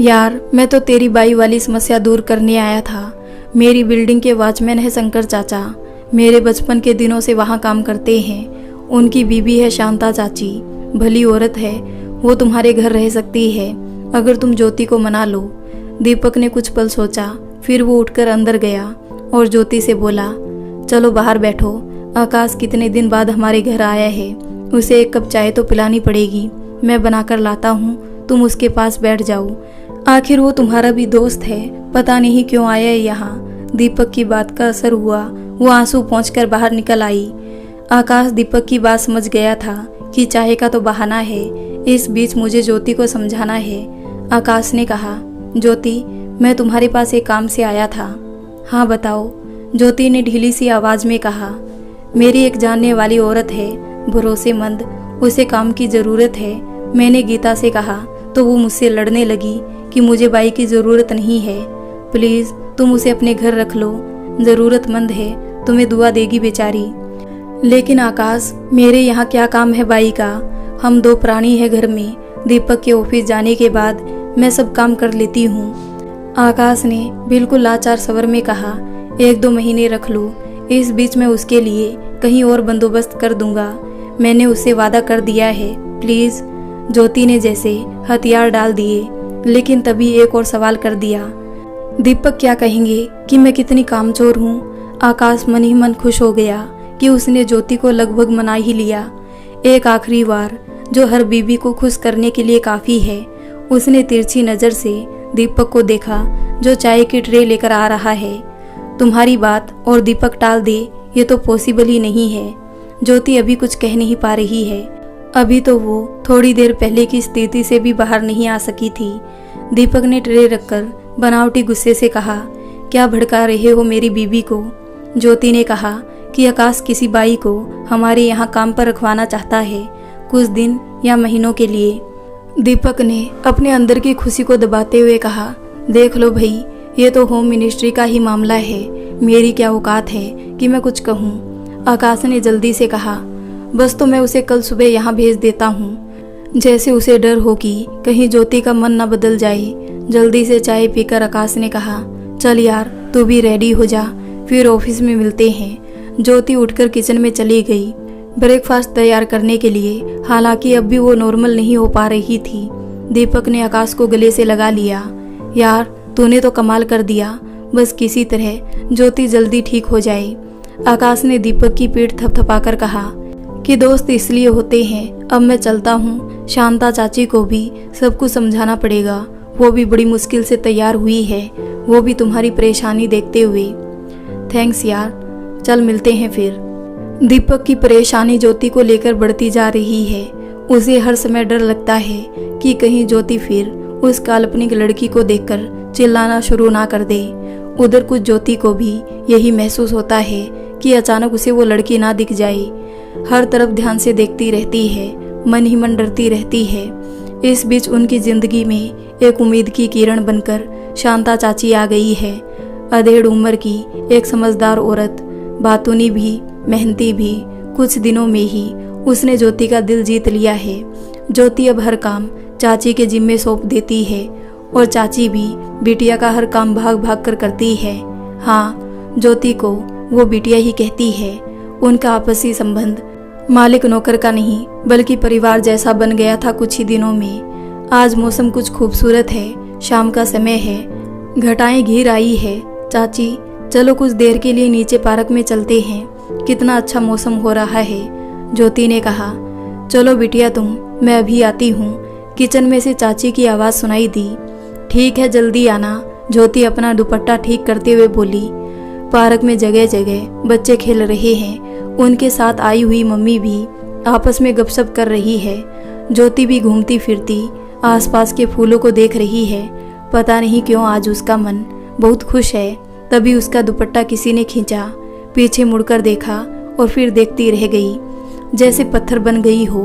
यार मैं तो तेरी बाई वाली समस्या दूर करने आया था। मेरी बिल्डिंग के वॉचमैन है शंकर चाचा, मेरे बचपन के दिनों से वहाँ काम करते हैं। उनकी बीबी है शांता चाची, भली औरत है, वो तुम्हारे घर रह सकती है अगर तुम ज्योति को मना लो। दीपक ने कुछ पल सोचा, फिर वो उठकर अंदर गया और ज्योति से बोला, चलो बाहर बैठो। आकाश कितने दिन बाद हमारे घर आया है, उसे एक कप चाय तो पिलानी पड़ेगी। मैं बनाकर लाता हूँ, तुम उसके पास बैठ जाओ। आखिर वो तुम्हारा भी दोस्त है, पता नहीं क्यों आया है यहाँ। दीपक की बात का असर हुआ, वो आंसू पोंछकर बाहर निकल आई। आकाश दीपक की बात समझ गया था कि चाय का तो बहाना है, इस बीच मुझे ज्योति को समझाना है। आकाश ने कहा, ज्योति मैं तुम्हारे पास एक काम से आया था। हाँ बताओ, ज्योति ने ढीली सी आवाज में कहा। मेरी एक जानने वाली औरत है, भरोसेमंद, उसे काम की ज़रूरत है। मैंने गीता से कहा तो वो मुझसे लड़ने लगी कि मुझे बाई की ज़रूरत नहीं है, प्लीज़ तुम उसे अपने घर रख लो, ज़रूरतमंद है, तुम्हें दुआ देगी बेचारी। लेकिन आकाश मेरे यहाँ क्या काम है बाई का? हम दो प्राणी हैं घर में। दीपक के ऑफिस जाने के बाद मैं सब काम कर लेती हूँ। आकाश ने बिल्कुल लाचार स्वर में कहा, 1-2 महीने रख लो, इस बीच मैं उसके लिए कहीं और बंदोबस्त कर दूंगा। मैंने उससे वादा कर दिया है, प्लीज़। ज्योति ने जैसे हथियार डाल दिए, लेकिन तभी एक और सवाल कर दिया, दीपक क्या कहेंगे कि मैं कितनी कामचोर हूँ? आकाश मन ही मन खुश हो गया कि उसने ज्योति को लगभग मना ही लिया। एक आखिरी बार, जो हर बीबी को खुश करने के लिए काफ़ी है। उसने तिरछी नज़र से दीपक को देखा, जो चाय की ट्रे लेकर आ रहा है। तुम्हारी बात और दीपक टाल दे, ये तो पॉसिबल ही नहीं है। ज्योति अभी कुछ कह नहीं पा रही है, अभी तो वो थोड़ी देर पहले की स्थिति से भी बाहर नहीं आ सकी थी। दीपक ने ट्रे रखकर बनावटी गुस्से से कहा, क्या भड़का रहे हो मेरी बीबी को? ज्योति ने कहा कि आकाश किसी बाई को हमारे यहाँ काम पर रखवाना चाहता है, कुछ दिन या महीनों के लिए। दीपक ने अपने अंदर की खुशी को दबाते हुए कहा, देख लो भाई, ये तो होम मिनिस्ट्री का ही मामला है, मेरी क्या औकात है कि मैं कुछ कहूँ। आकाश ने जल्दी से कहा, बस तो मैं उसे कल सुबह यहाँ भेज देता हूँ, जैसे उसे डर हो कि कहीं ज्योति का मन न बदल जाए। जल्दी से चाय पीकर आकाश ने कहा, चल यार तू भी रेडी हो जा, फिर ऑफिस में मिलते हैं। ज्योति उठकर किचन में चली गई ब्रेकफास्ट तैयार करने के लिए। हालांकि अब भी वो नॉर्मल नहीं हो पा रही थी। दीपक ने आकाश को गले से लगा लिया। यार तूने तो कमाल कर दिया, बस किसी तरह ज्योति जल्दी ठीक हो जाए। आकाश ने दीपक की पीठ थपथपाकर कहा कि दोस्त इसलिए होते हैं। अब मैं चलता हूँ, शांता चाची को भी सब कुछ समझाना पड़ेगा। वो भी बड़ी मुश्किल से तैयार हुई है, वो भी तुम्हारी परेशानी देखते हुए। थैंक्स यार, चल मिलते हैं फिर। दीपक की परेशानी ज्योति को लेकर बढ़ती जा रही है। उसे हर समय डर लगता है कि कहीं ज्योति फिर उस काल्पनिक लड़की को देखकर चिल्लाना शुरू ना कर दे। उधर कुछ ज्योति को भी यही महसूस होता है कि अचानक उसे वो लड़की ना दिख जाए। हर तरफ ध्यान से देखती रहती है, मन ही मन डरती रहती है। इस बीच उनकी जिंदगी में एक उम्मीद की किरण बनकर शांता चाची आ गई है। अधेड़ उम्र की एक समझदार औरत, बातूनी भी, मेहनती भी। कुछ दिनों में ही उसने ज्योति का दिल जीत लिया है। ज्योति अब हर काम चाची के जिम्मे सौंप देती है और चाची भी बिटिया का हर काम भाग भाग कर करती है। हाँ, ज्योति को वो बिटिया ही कहती है। उनका आपसी संबंध मालिक नौकर का नहीं बल्कि परिवार जैसा बन गया था कुछ ही दिनों में। आज मौसम कुछ खूबसूरत है, शाम का समय है, घटाएं घिर आई है। चाची चलो कुछ देर के लिए नीचे पार्क में चलते हैं, कितना अच्छा मौसम हो रहा है। ज्योति ने कहा, चलो बिटिया तुम, मैं अभी आती हूँ। किचन में से चाची की आवाज़ सुनाई दी। ठीक है, जल्दी आना, ज्योति अपना दुपट्टा ठीक करते हुए बोली। पार्क में जगह जगह बच्चे खेल रहे हैं। उनके साथ आई हुई मम्मी भी आपस में गपशप कर रही है। ज्योति भी घूमती फिरती आसपास के फूलों को देख रही है। पता नहीं क्यों आज उसका मन बहुत खुश है। तभी उसका दुपट्टा किसी ने खींचा। पीछे मुड़कर देखा और फिर देखती रह गई, जैसे पत्थर बन गई हो।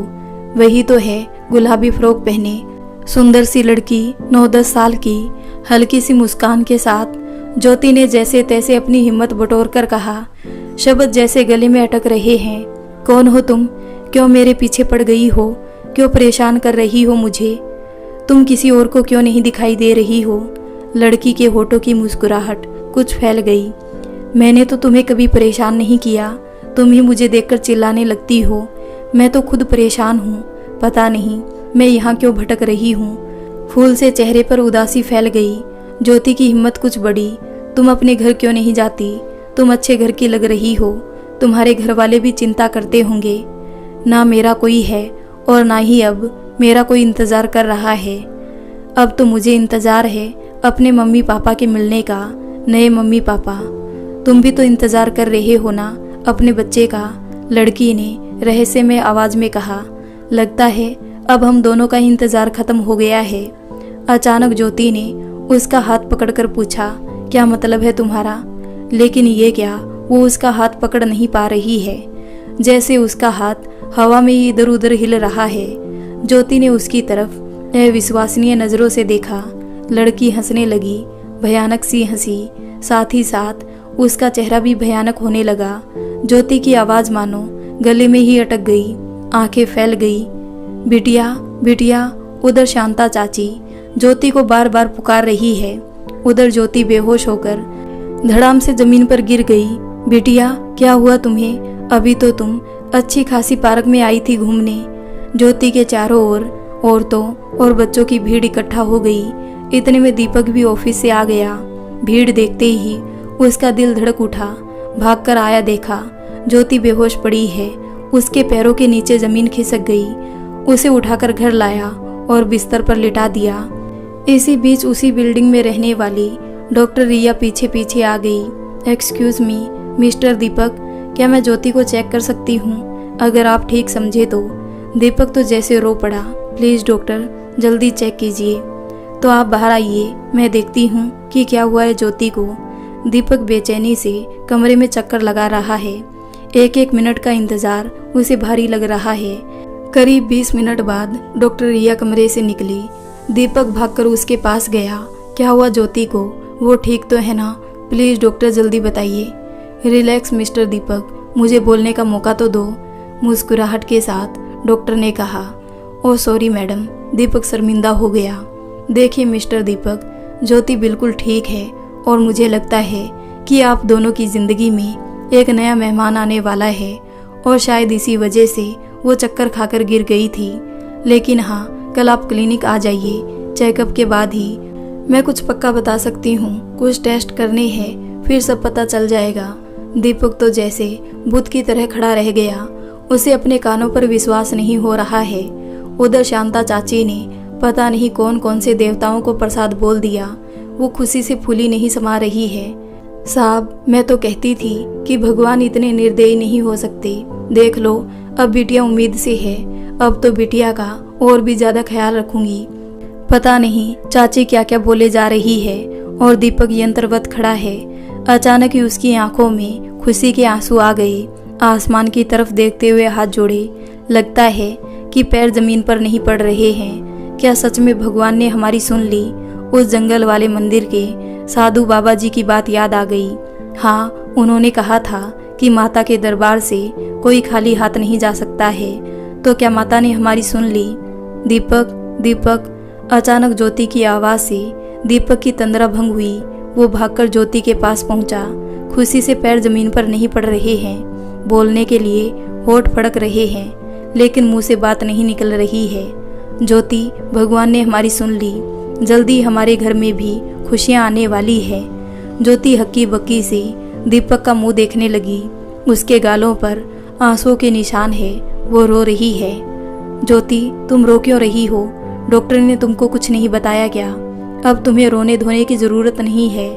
वही तो है, गुलाबी फ्रॉक पहने सुंदर सी लड़की, 9-10 साल की, हल्की सी मुस्कान के साथ। ज्योति ने जैसे तैसे अपनी हिम्मत बटोर कर कहा, शब्द जैसे गले में अटक रहे हैं। कौन हो तुम? क्यों मेरे पीछे पड़ गई हो? क्यों परेशान कर रही हो मुझे? तुम किसी और को क्यों नहीं दिखाई दे रही हो? लड़की के होठों की मुस्कुराहट कुछ फैल गई। मैंने तो तुम्हें कभी परेशान नहीं किया, तुम ही मुझे देखकर चिल्लाने लगती हो। मैं तो खुद परेशान हूँ, पता नहीं मैं यहाँ क्यों भटक रही हूँ। फूल से चेहरे पर उदासी फैल गई। ज्योति की हिम्मत कुछ बढ़ी। तुम अपने घर क्यों नहीं जाती? तुम अच्छे घर की लग रही हो। तुम्हारे घर वाले भी चिंता करते होंगे। ना मेरा कोई है और ना ही अब मेरा कोई इंतज़ार कर रहा है। अब तो मुझे इंतज़ार है अपने मम्मी पापा के मिलने का। नए मम्मी पापा, तुम भी तो इंतज़ार कर रहे हो ना अपने बच्चे का? लड़की ने रहस्यमय आवाज़ में कहा। लगता है अब हम दोनों का इंतज़ार खत्म हो गया है। अचानक ज्योति ने उसका हाथ पकड़कर पूछा, क्या मतलब है तुम्हारा? लेकिन ये क्या, वो उसका हाथ पकड़ नहीं पा रही है, जैसे उसका हाथ हवा में ही इधर उधर हिल रहा है। ज्योति ने उसकी तरफ अविश्वसनीय नज़रों से देखा। लड़की हंसने लगी, भयानक सी हंसी। साथ ही साथ उसका चेहरा भी भयानक होने लगा। ज्योति की आवाज़ मानो गले में ही अटक गई, आंखें फैल गई। बिटिया, बिटिया। उधर शांता चाची ज्योति को बार बार पुकार रही है। उधर ज्योति बेहोश होकर धड़ाम से जमीन पर गिर गई। बिटिया, क्या हुआ तुम्हें? अभी तो तुम अच्छी खासी पार्क में आई थी घूमने। ज्योति के चारों ओर औरतों और बच्चों की भीड़ इकट्ठा हो गई। इतने में दीपक भी ऑफिस से आ गया। भीड़ देखते ही उसका दिल धड़क उठा। भागकर आया, देखा ज्योति बेहोश पड़ी है। उसके पैरों के नीचे जमीन खिसक गई। उसे उठाकर घर लाया और बिस्तर पर लिटा दिया। इसी बीच उसी बिल्डिंग में रहने वाली डॉक्टर रिया पीछे पीछे आ गई। एक्सक्यूज मी मिस्टर दीपक, क्या मैं ज्योति को चेक कर सकती हूँ? अगर आप ठीक समझे तो। दीपक तो जैसे रो पड़ा। प्लीज़ डॉक्टर, जल्दी चेक कीजिए। तो आप बाहर आइए, मैं देखती हूँ कि क्या हुआ है ज्योति को। दीपक बेचैनी से कमरे में चक्कर लगा रहा है। एक एक मिनट का इंतजार उसे भारी लग रहा है। करीब 20 मिनट बाद डॉक्टर रिया कमरे से निकली। दीपक भागकर उसके पास गया। क्या हुआ ज्योति को? वो ठीक तो है ना? प्लीज़ डॉक्टर जल्दी बताइए। रिलैक्स मिस्टर दीपक, मुझे बोलने का मौका तो दो, मुस्कुराहट के साथ डॉक्टर ने कहा। ओह सॉरी मैडम, दीपक शर्मिंदा हो गया। देखिए मिस्टर दीपक, ज्योति बिल्कुल ठीक है और मुझे लगता है कि आप दोनों की ज़िंदगी में एक नया मेहमान आने वाला है और शायद इसी वजह से वो चक्कर खाकर गिर गई थी। लेकिन हाँ, कल आप क्लिनिक आ जाइए, चेकअप के बाद ही मैं कुछ पक्का बता सकती हूँ। कुछ टेस्ट करने हैं, फिर सब पता चल जाएगा। दीपक तो जैसे बुत की तरह खड़ा रह गया। उसे अपने कानों पर विश्वास नहीं हो रहा है। उधर शांता चाची ने पता नहीं कौन कौन से देवताओं को प्रसाद बोल दिया। वो खुशी से फूली नहीं समा रही है। साहब, मैं तो कहती थी कि भगवान इतने निर्दयी नहीं हो सकते। देख लो, अब बिटिया उम्मीद से है। अब तो बिटिया का और भी ज्यादा ख्याल रखूंगी। पता नहीं चाची क्या क्या बोले जा रही है और दीपक यंत्रवत खड़ा है। अचानक ही उसकी आंखों में खुशी के आंसू आ गए। आसमान की तरफ देखते हुए हाथ जोड़े। लगता है कि पैर जमीन पर नहीं पड़ रहे हैं। क्या सच में भगवान ने हमारी सुन ली? उस जंगल वाले मंदिर के साधु बाबा जी की बात याद आ गई। हाँ, उन्होंने कहा था कि माता के दरबार से कोई खाली हाथ नहीं जा सकता है। तो क्या माता ने हमारी सुन ली? दीपक, दीपक। अचानक ज्योति की आवाज से दीपक की तंद्रा भंग हुई। वो भागकर ज्योति के पास पहुंचा। खुशी से पैर जमीन पर नहीं पड़ रहे हैं। बोलने के लिए होठ फड़क रहे हैं, लेकिन मुंह से बात नहीं निकल रही है। ज्योति, भगवान ने हमारी सुन ली। जल्दी हमारे घर में भी खुशियां आने वाली है। ज्योति हक्की बक्की से दीपक का मुंह देखने लगी। उसके गालों पर आंसुओं के निशान है। वो रो रही है। ज्योति, तुम रो क्यों रही हो? डॉक्टर ने तुमको कुछ नहीं बताया क्या? अब तुम्हें रोने धोने की जरूरत नहीं है।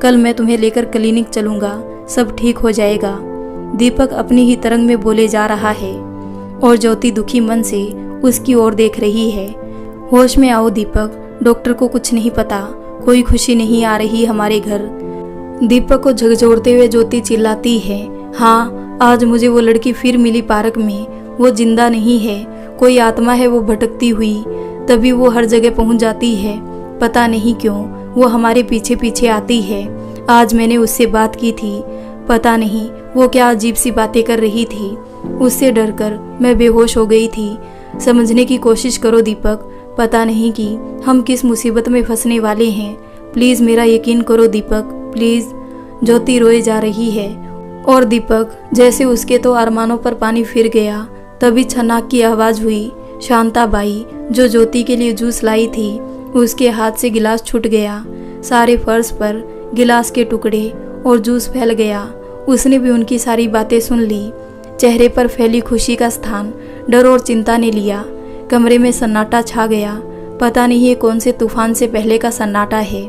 कल मैं तुम्हें लेकर क्लिनिक चलूंगा, सब ठीक हो जाएगा। दीपक अपनी ही तरंग में बोले जा रहा है और ज्योति दुखी मन से उसकी ओर देख रही है। होश में आओ दीपक, डॉक्टर को कुछ नहीं पता, कोई खुशी नहीं आ रही हमारे घर। दीपक को झकझोरते हुए ज्योति चिल्लाती है। हाँ, आज मुझे वो लड़की फिर मिली पार्क में। वो जिंदा नहीं है, कोई आत्मा है वो भटकती हुई। तभी वो हर जगह पहुंच जाती है। पता नहीं क्यों वो हमारे पीछे पीछे आती है। आज मैंने उससे बात की थी। पता नहीं वो क्या अजीब सी बातें कर रही थी। उससे डरकर मैं बेहोश हो गई थी। समझने की कोशिश करो दीपक, पता नहीं कि हम किस मुसीबत में फंसने वाले हैं। प्लीज मेरा यकीन करो दीपक, प्लीज। ज्योति रोए जा रही है और दीपक जैसे उसके तो अरमानों पर पानी फिर गया। तभी छनाक की आवाज हुई। शांता बाई जो ज्योति के लिए जूस लाई थी, उसके हाथ से गिलास छूट गया। सारे फर्श पर गिलास के टुकड़े और जूस फैल गया। उसने भी उनकी सारी बातें सुन ली। चेहरे पर फैली खुशी का स्थान डर और चिंता ने लिया। कमरे में सन्नाटा छा गया। पता नहीं ये कौन से तूफान से पहले का सन्नाटा है।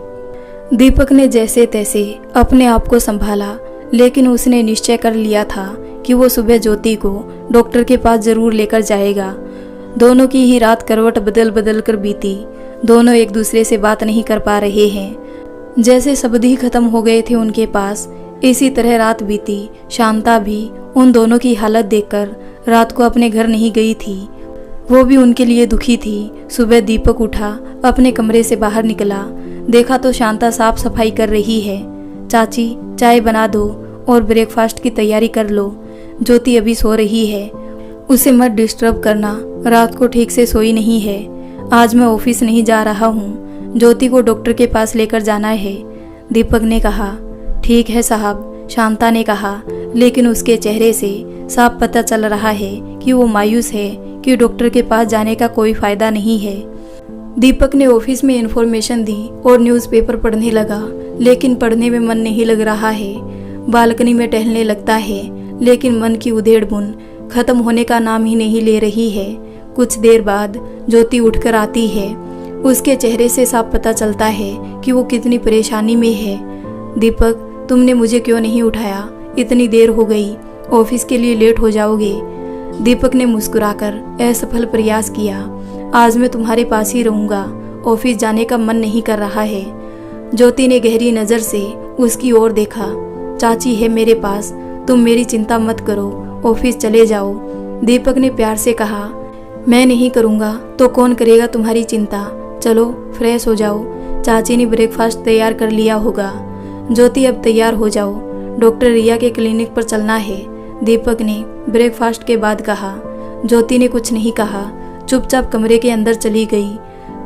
दीपक ने जैसे तैसे अपने आप को संभाला, लेकिन उसने निश्चय कर लिया था कि वो सुबह ज्योति को डॉक्टर के पास जरूर लेकर जाएगा। दोनों की ही रात करवट बदल बदल कर बीती। दोनों एक दूसरे से बात नहीं कर पा रहे हैं। जैसे शब्द ही खत्म हो गए थे उनके पास, इसी तरह रात बीती। शांता भी उन दोनों की हालत देखकर रात को अपने घर नहीं गई थी। वो भी उनके लिए दुखी थी। सुबह दीपक उठा, अपने कमरे से बाहर निकला। देखा तो शांता साफ सफाई कर रही है। चाची, चाय बना दो और ब्रेकफास्ट की तैयारी कर लो। ज्योति अभी सो रही है, उसे मत डिस्टर्ब करना। रात को ठीक से सोई नहीं है। आज मैं ऑफिस नहीं जा रहा हूँ, ज्योति को डॉक्टर के पास लेकर जाना है। दीपक ने कहा। ठीक है साहब, शांता ने कहा, लेकिन उसके चेहरे से साफ पता चल रहा है कि वो मायूस है कि डॉक्टर के पास जाने का कोई फायदा नहीं है। दीपक ने ऑफिस में इन्फॉर्मेशन दी और न्यूज़पेपर पढ़ने लगा, लेकिन पढ़ने में मन नहीं लग रहा है। बालकनी में टहलने लगता है, लेकिन मन की उधेड़ बुन खत्म होने का नाम ही नहीं ले रही है। कुछ देर बाद ज्योति उठकर आती है। उसके चेहरे से साफ पता चलता है कि वो कितनी परेशानी में है। दीपक, तुमने मुझे क्यों नहीं उठाया? इतनी देर हो गई, ऑफिस के लिए लेट हो जाओगे। दीपक ने मुस्कुराकर असफल प्रयास किया। आज मैं तुम्हारे पास ही रहूंगा, ऑफिस जाने का मन नहीं कर रहा है। ज्योति ने गहरी नजर से उसकी ओर देखा। चाची है मेरे पास, तुम मेरी चिंता मत करो, ऑफिस चले जाओ। दीपक ने प्यार से कहा। मैं नहीं करूंगा तो कौन करेगा तुम्हारी चिंता? चलो फ्रेश हो जाओ। चाची ने ब्रेकफास्ट तैयार कर लिया होगा। ज्योति, अब तैयार हो जाओ, डॉक्टर रिया के क्लिनिक पर चलना है, दीपक ने ब्रेकफास्ट के बाद कहा। ज्योति ने कुछ नहीं कहा, चुपचाप कमरे के अंदर चली गई।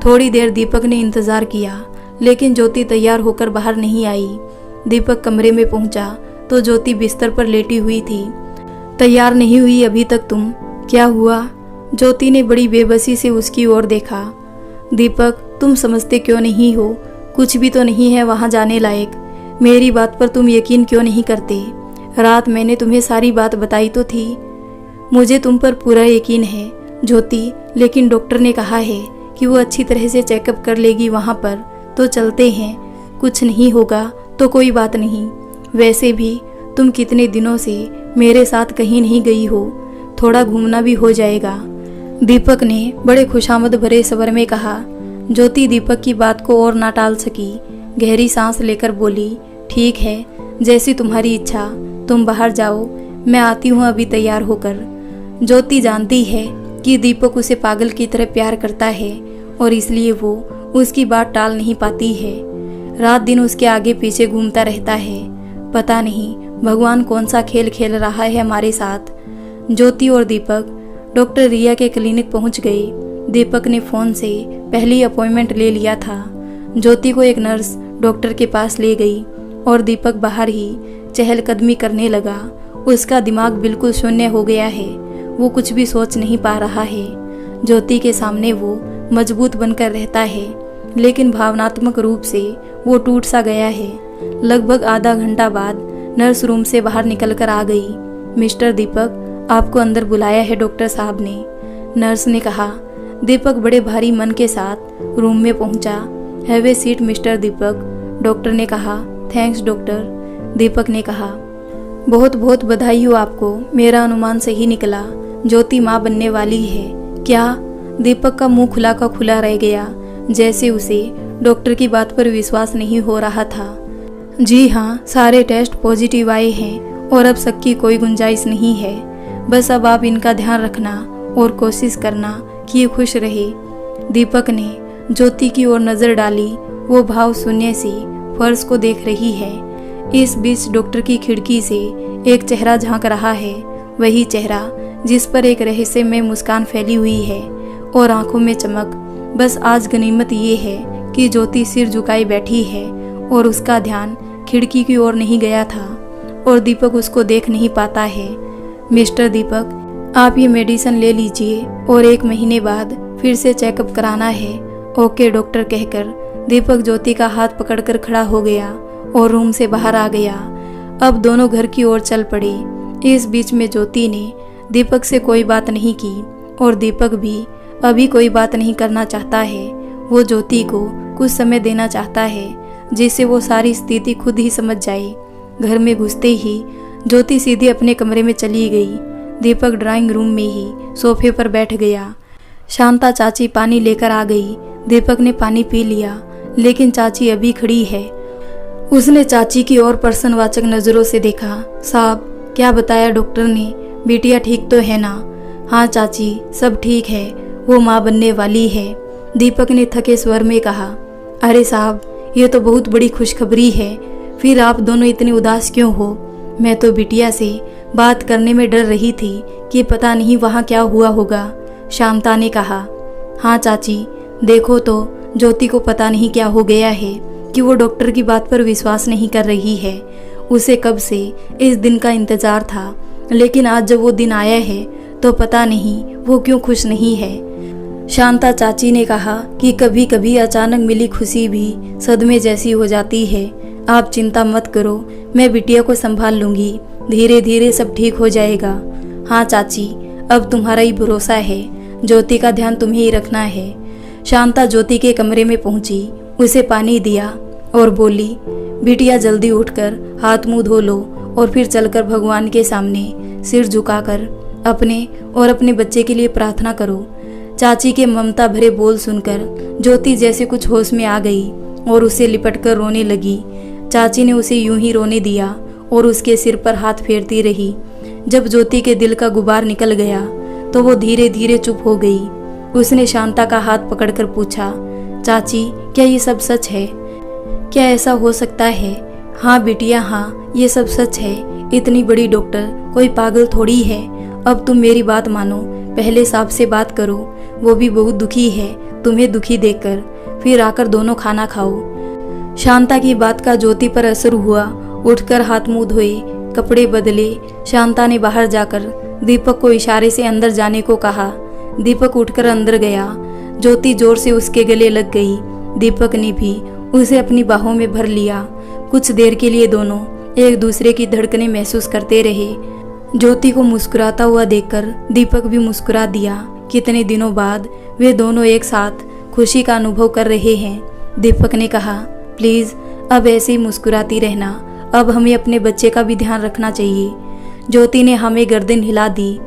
थोड़ी देर दीपक ने इंतजार किया, लेकिन ज्योति तैयार होकर बाहर नहीं आई। दीपक कमरे में पहुंचा तो ज्योति बिस्तर पर लेटी हुई थी। तैयार नहीं हुई अभी तक तुम? क्या हुआ? ज्योति ने बड़ी बेबसी से उसकी ओर देखा। दीपक, तुम समझते क्यों नहीं हो? कुछ भी तो नहीं है वहाँ जाने लायक। मेरी बात पर तुम यकीन क्यों नहीं करते? रात मैंने तुम्हें सारी बात बताई तो थी। मुझे तुम पर पूरा यकीन है ज्योति, लेकिन डॉक्टर ने कहा है कि वो अच्छी तरह से चेकअप कर लेगी वहाँ पर, तो चलते हैं। कुछ नहीं होगा तो कोई बात नहीं। वैसे भी तुम कितने दिनों से मेरे साथ कहीं नहीं गई हो, थोड़ा घूमना भी हो जाएगा। दीपक ने बड़े खुशामद भरे स्वर में कहा। ज्योति दीपक की बात को और ना टाल सकी। गहरी सांस लेकर बोली, ठीक है, जैसी तुम्हारी इच्छा, तुम बाहर जाओ, मैं आती हूँ अभी तैयार होकर। ज्योति जानती है कि दीपक उसे पागल की तरह प्यार करता है और इसलिए वो उसकी बात टाल नहीं पाती है। रात दिन उसके आगे पीछे घूमता रहता है। पता नहीं भगवान कौन सा खेल खेल रहा है हमारे साथ। ज्योति और दीपक डॉक्टर रिया के क्लिनिक पहुंच गए। दीपक ने फ़ोन से पहली अपॉइंटमेंट ले लिया था। ज्योति को एक नर्स डॉक्टर के पास ले गई और दीपक बाहर ही चहलकदमी करने लगा। उसका दिमाग बिल्कुल शून्य हो गया है, वो कुछ भी सोच नहीं पा रहा है। ज्योति के सामने वो मजबूत बनकर रहता है, लेकिन भावनात्मक रूप से वो टूट सा गया है। लगभग आधा घंटा बाद नर्स रूम से बाहर निकलकर आ गई। मिस्टर दीपक, आपको अंदर बुलाया है डॉक्टर साहब ने, नर्स ने कहा। दीपक बड़े भारी मन के साथ रूम में पहुंचा। Have a seat mister Deepak, doctor ने कहा। थैंक्स डॉक्टर, दीपक ने कहा। बहुत बहुत बधाई हो आपको, मेरा अनुमान सही निकला। ज्योति माँ बनने वाली है। क्या? दीपक का मुंह खुला का खुला रह गया, जैसे उसे डॉक्टर की बात पर विश्वास नहीं हो रहा था। जी हाँ, सारे टेस्ट पॉजिटिव आए हैं और अब शक की कोई गुंजाइश नहीं है। बस अब आप इनका ध्यान रखना और कोशिश करना कि ये खुश रहे। दीपक ने ज्योति की ओर नजर डाली। वो भाव शून्य सी फर्श को देख रही है। इस बीच डॉक्टर की खिड़की से एक चेहरा झांक रहा है, वही चेहरा जिस पर एक रहस्यमय मुस्कान फैली हुई है और आंखों में चमक। बस आज गनीमत ये है कि ज्योति सिर झुकाई बैठी है और उसका ध्यान खिड़की की ओर नहीं गया था और दीपक उसको देख नहीं पाता है। मिस्टर दीपक, आप ये मेडिसिन ले लीजिए और 1 महीने बाद फिर से चेकअप कराना है। ओके डॉक्टर कहकर दीपक ज्योति का हाथ पकड़कर खड़ा हो गया और रूम से बाहर आ गया। अब दोनों घर की ओर चल पड़े। इस बीच में ज्योति ने दीपक से कोई बात नहीं की और दीपक भी अभी कोई बात नहीं करना चाहता है। वो ज्योति को कुछ समय देना चाहता है, जिससे वो सारी स्थिति खुद ही समझ जाए। घर में घुसते ही ज्योति सीधे अपने कमरे में चली गई। दीपक ड्राइंग रूम में ही सोफे पर बैठ गया। शांता चाची पानी लेकर आ गई। दीपक ने पानी पी लिया, लेकिन चाची अभी खड़ी है। उसने चाची की ओर प्रश्नवाचक नजरों से देखा। साहब, क्या बताया डॉक्टर ने? बिटिया ठीक तो है ना? हाँ चाची, सब ठीक है, वो माँ बनने वाली है, दीपक ने थके स्वर में कहा। अरे साहब, ये तो बहुत बड़ी खुशखबरी है, फिर आप दोनों इतने उदास क्यों हो? मैं तो बिटिया से बात करने में डर रही थी कि पता नहीं वहाँ क्या हुआ होगा, शांता ने कहा। हाँ चाची, देखो तो ज्योति को पता नहीं क्या हो गया है कि वो डॉक्टर की बात पर विश्वास नहीं कर रही है। उसे कब से इस दिन का इंतजार था, लेकिन आज जब वो दिन आया है तो पता नहीं वो क्यों खुश नहीं है। शांता चाची ने कहा कि कभी कभी अचानक मिली खुशी भी सदमे जैसी हो जाती है। आप चिंता मत करो, मैं बिटिया को संभाल लूंगी, धीरे धीरे सब ठीक हो जाएगा। हाँ चाची, अब तुम्हारा ही भरोसा है, ज्योति का ध्यान तुम्हें ही रखना है। शांता ज्योति के कमरे में पहुंची, उसे पानी दिया और बोली, बिटिया जल्दी उठकर हाथ मुंह धो लो और फिर चलकर भगवान के सामने सिर झुकाकर अपने और अपने बच्चे के लिए प्रार्थना करो। चाची के ममता भरे बोल सुनकर ज्योति जैसे कुछ होश में आ गई और उसे लिपटकर रोने लगी। चाची ने उसे यूं ही रोने दिया और उसके सिर पर हाथ फेरती रही। जब ज्योति के दिल का गुबार निकल गया तो वो धीरे धीरे चुप हो गई। उसने शांता का हाथ पकड़कर पूछा, चाची, क्या ये सब सच है? क्या ऐसा हो सकता है? हाँ बिटिया, हाँ, ये सब सच है। इतनी बड़ी डॉक्टर कोई पागल थोड़ी है। अब तुम मेरी बात मानो, पहले साहब से बात करो, वो भी बहुत दुखी है तुम्हें दुखी देखकर, फिर आकर दोनों खाना खाओ। शांता की बात का ज्योति पर असर हुआ। उठकर हाथ मुंह धोए, कपड़े बदले, शांता ने बाहर जाकर दीपक को इशारे से अंदर जाने को कहा। दीपक उठकर अंदर गया। ज्योति जोर से उसके गले लग गई। दीपक ने भी उसे अपनी बाहों में भर लिया। कुछ देर के लिए दोनों एक दूसरे की धड़कनें महसूस करते रहे। ज्योति को मुस्कुराता हुआ देखकर दीपक भी मुस्कुरा दिया। कितने दिनों बाद वे दोनों एक साथ खुशी का अनुभव कर रहे हैं। दीपक ने कहा, प्लीज अब ऐसे ही मुस्कुराती रहना, अब हमें अपने बच्चे का भी ध्यान रखना चाहिए। ज्योति ने हमें गर्दन हिला दी।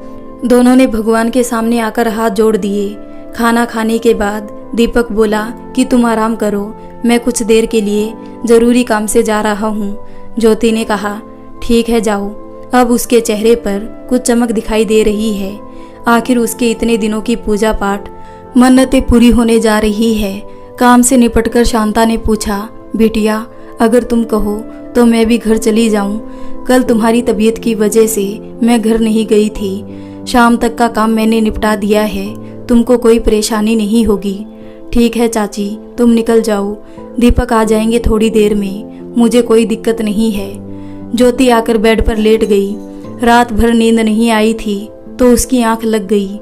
दोनों ने भगवान के सामने आकर हाथ जोड़ दिए। खाना खाने के बाद दीपक बोला कि तुम आराम करो, मैं कुछ देर के लिए जरूरी काम से जा रहा हूँ। ज्योति ने कहा, ठीक है जाओ। अब उसके चेहरे पर कुछ चमक दिखाई दे रही है। आखिर उसके इतने दिनों की पूजा पाठ मन्नतें पूरी होने जा रही है। काम से निपटकर शांता ने पूछा, बिटिया अगर तुम कहो तो मैं भी घर चली जाऊं। कल तुम्हारी तबीयत की वजह से मैं घर नहीं गई थी। शाम तक का काम मैंने निपटा दिया है, तुमको कोई परेशानी नहीं होगी। ठीक है चाची, तुम निकल जाओ, दीपक आ जाएंगे थोड़ी देर में, मुझे कोई दिक्कत नहीं है। ज्योति आकर बेड पर लेट गई। रात भर नींद नहीं आई थी तो उसकी आंख लग गई।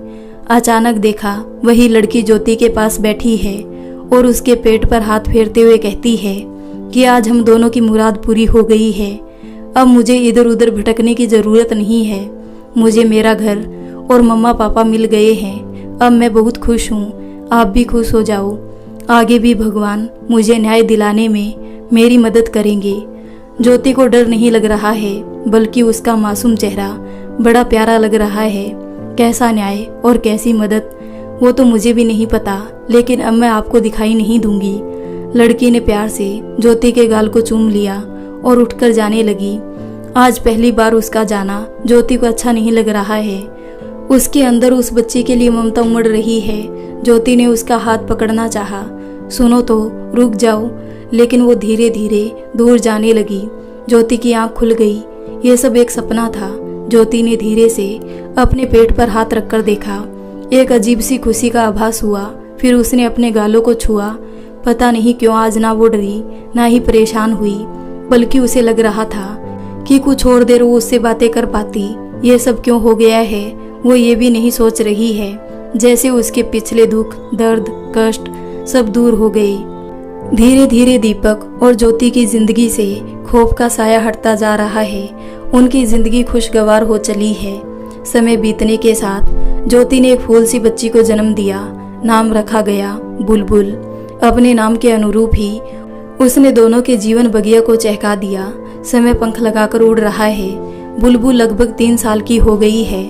अचानक देखा वही लड़की ज्योति के पास बैठी है और उसके पेट पर हाथ फेरते हुए कहती है कि आज हम दोनों की मुराद पूरी हो गई है। अब मुझे इधर उधर भटकने की ज़रूरत नहीं है। मुझे मेरा घर और मम्मा पापा मिल गए हैं। अब मैं बहुत खुश हूँ, आप भी खुश हो जाओ। आगे भी भगवान मुझे न्याय दिलाने में मेरी मदद करेंगे। ज्योति को डर नहीं लग रहा है, बल्कि उसका मासूम चेहरा बड़ा प्यारा लग रहा है। कैसा न्याय और कैसी मदद वो तो मुझे भी नहीं पता, लेकिन अब मैं आपको दिखाई नहीं दूंगी। लड़की ने प्यार से ज्योति के गाल को चूम लिया और उठकर जाने लगी। आज पहली बार उसका जाना ज्योति को अच्छा नहीं लग रहा है। उसके अंदर उस बच्ची के लिए ममता उमड़ रही है। ज्योति ने उसका हाथ पकड़ना चाहा। सुनो तो, रुक जाओ, लेकिन वो धीरे धीरे दूर जाने लगी। ज्योति की आंख खुल गई। ये सब एक सपना था। ज्योति ने धीरे से अपने पेट पर हाथ रखकर देखा। एक अजीब सी खुशी का आभास हुआ। फिर उसने अपने गालों को छुआ। पता नहीं क्यों आज ना वो डरी ना ही परेशान हुई, बल्कि उसे लग रहा था कि कुछ और देर वो उससे बातें कर पाती। ये सब क्यों हो गया है वो ये भी नहीं सोच रही है। जैसे उसके पिछले दुख, दर्द, कष्ट सब दूर हो गए। धीरे धीरे दीपक और ज्योति की जिंदगी से खौफ का साया हटता जा रहा है। उनकी जिंदगी खुशगवार हो चली है। समय बीतने के साथ ज्योति ने एक फूल सी बच्ची को जन्म दिया। नाम रखा गया बुलबुल। अपने नाम के अनुरूप ही उसने दोनों के जीवन बगिया को चहका दिया। समय पंख लगाकर उड़ रहा है। बुलबुल लगभग 3 साल की हो गई है।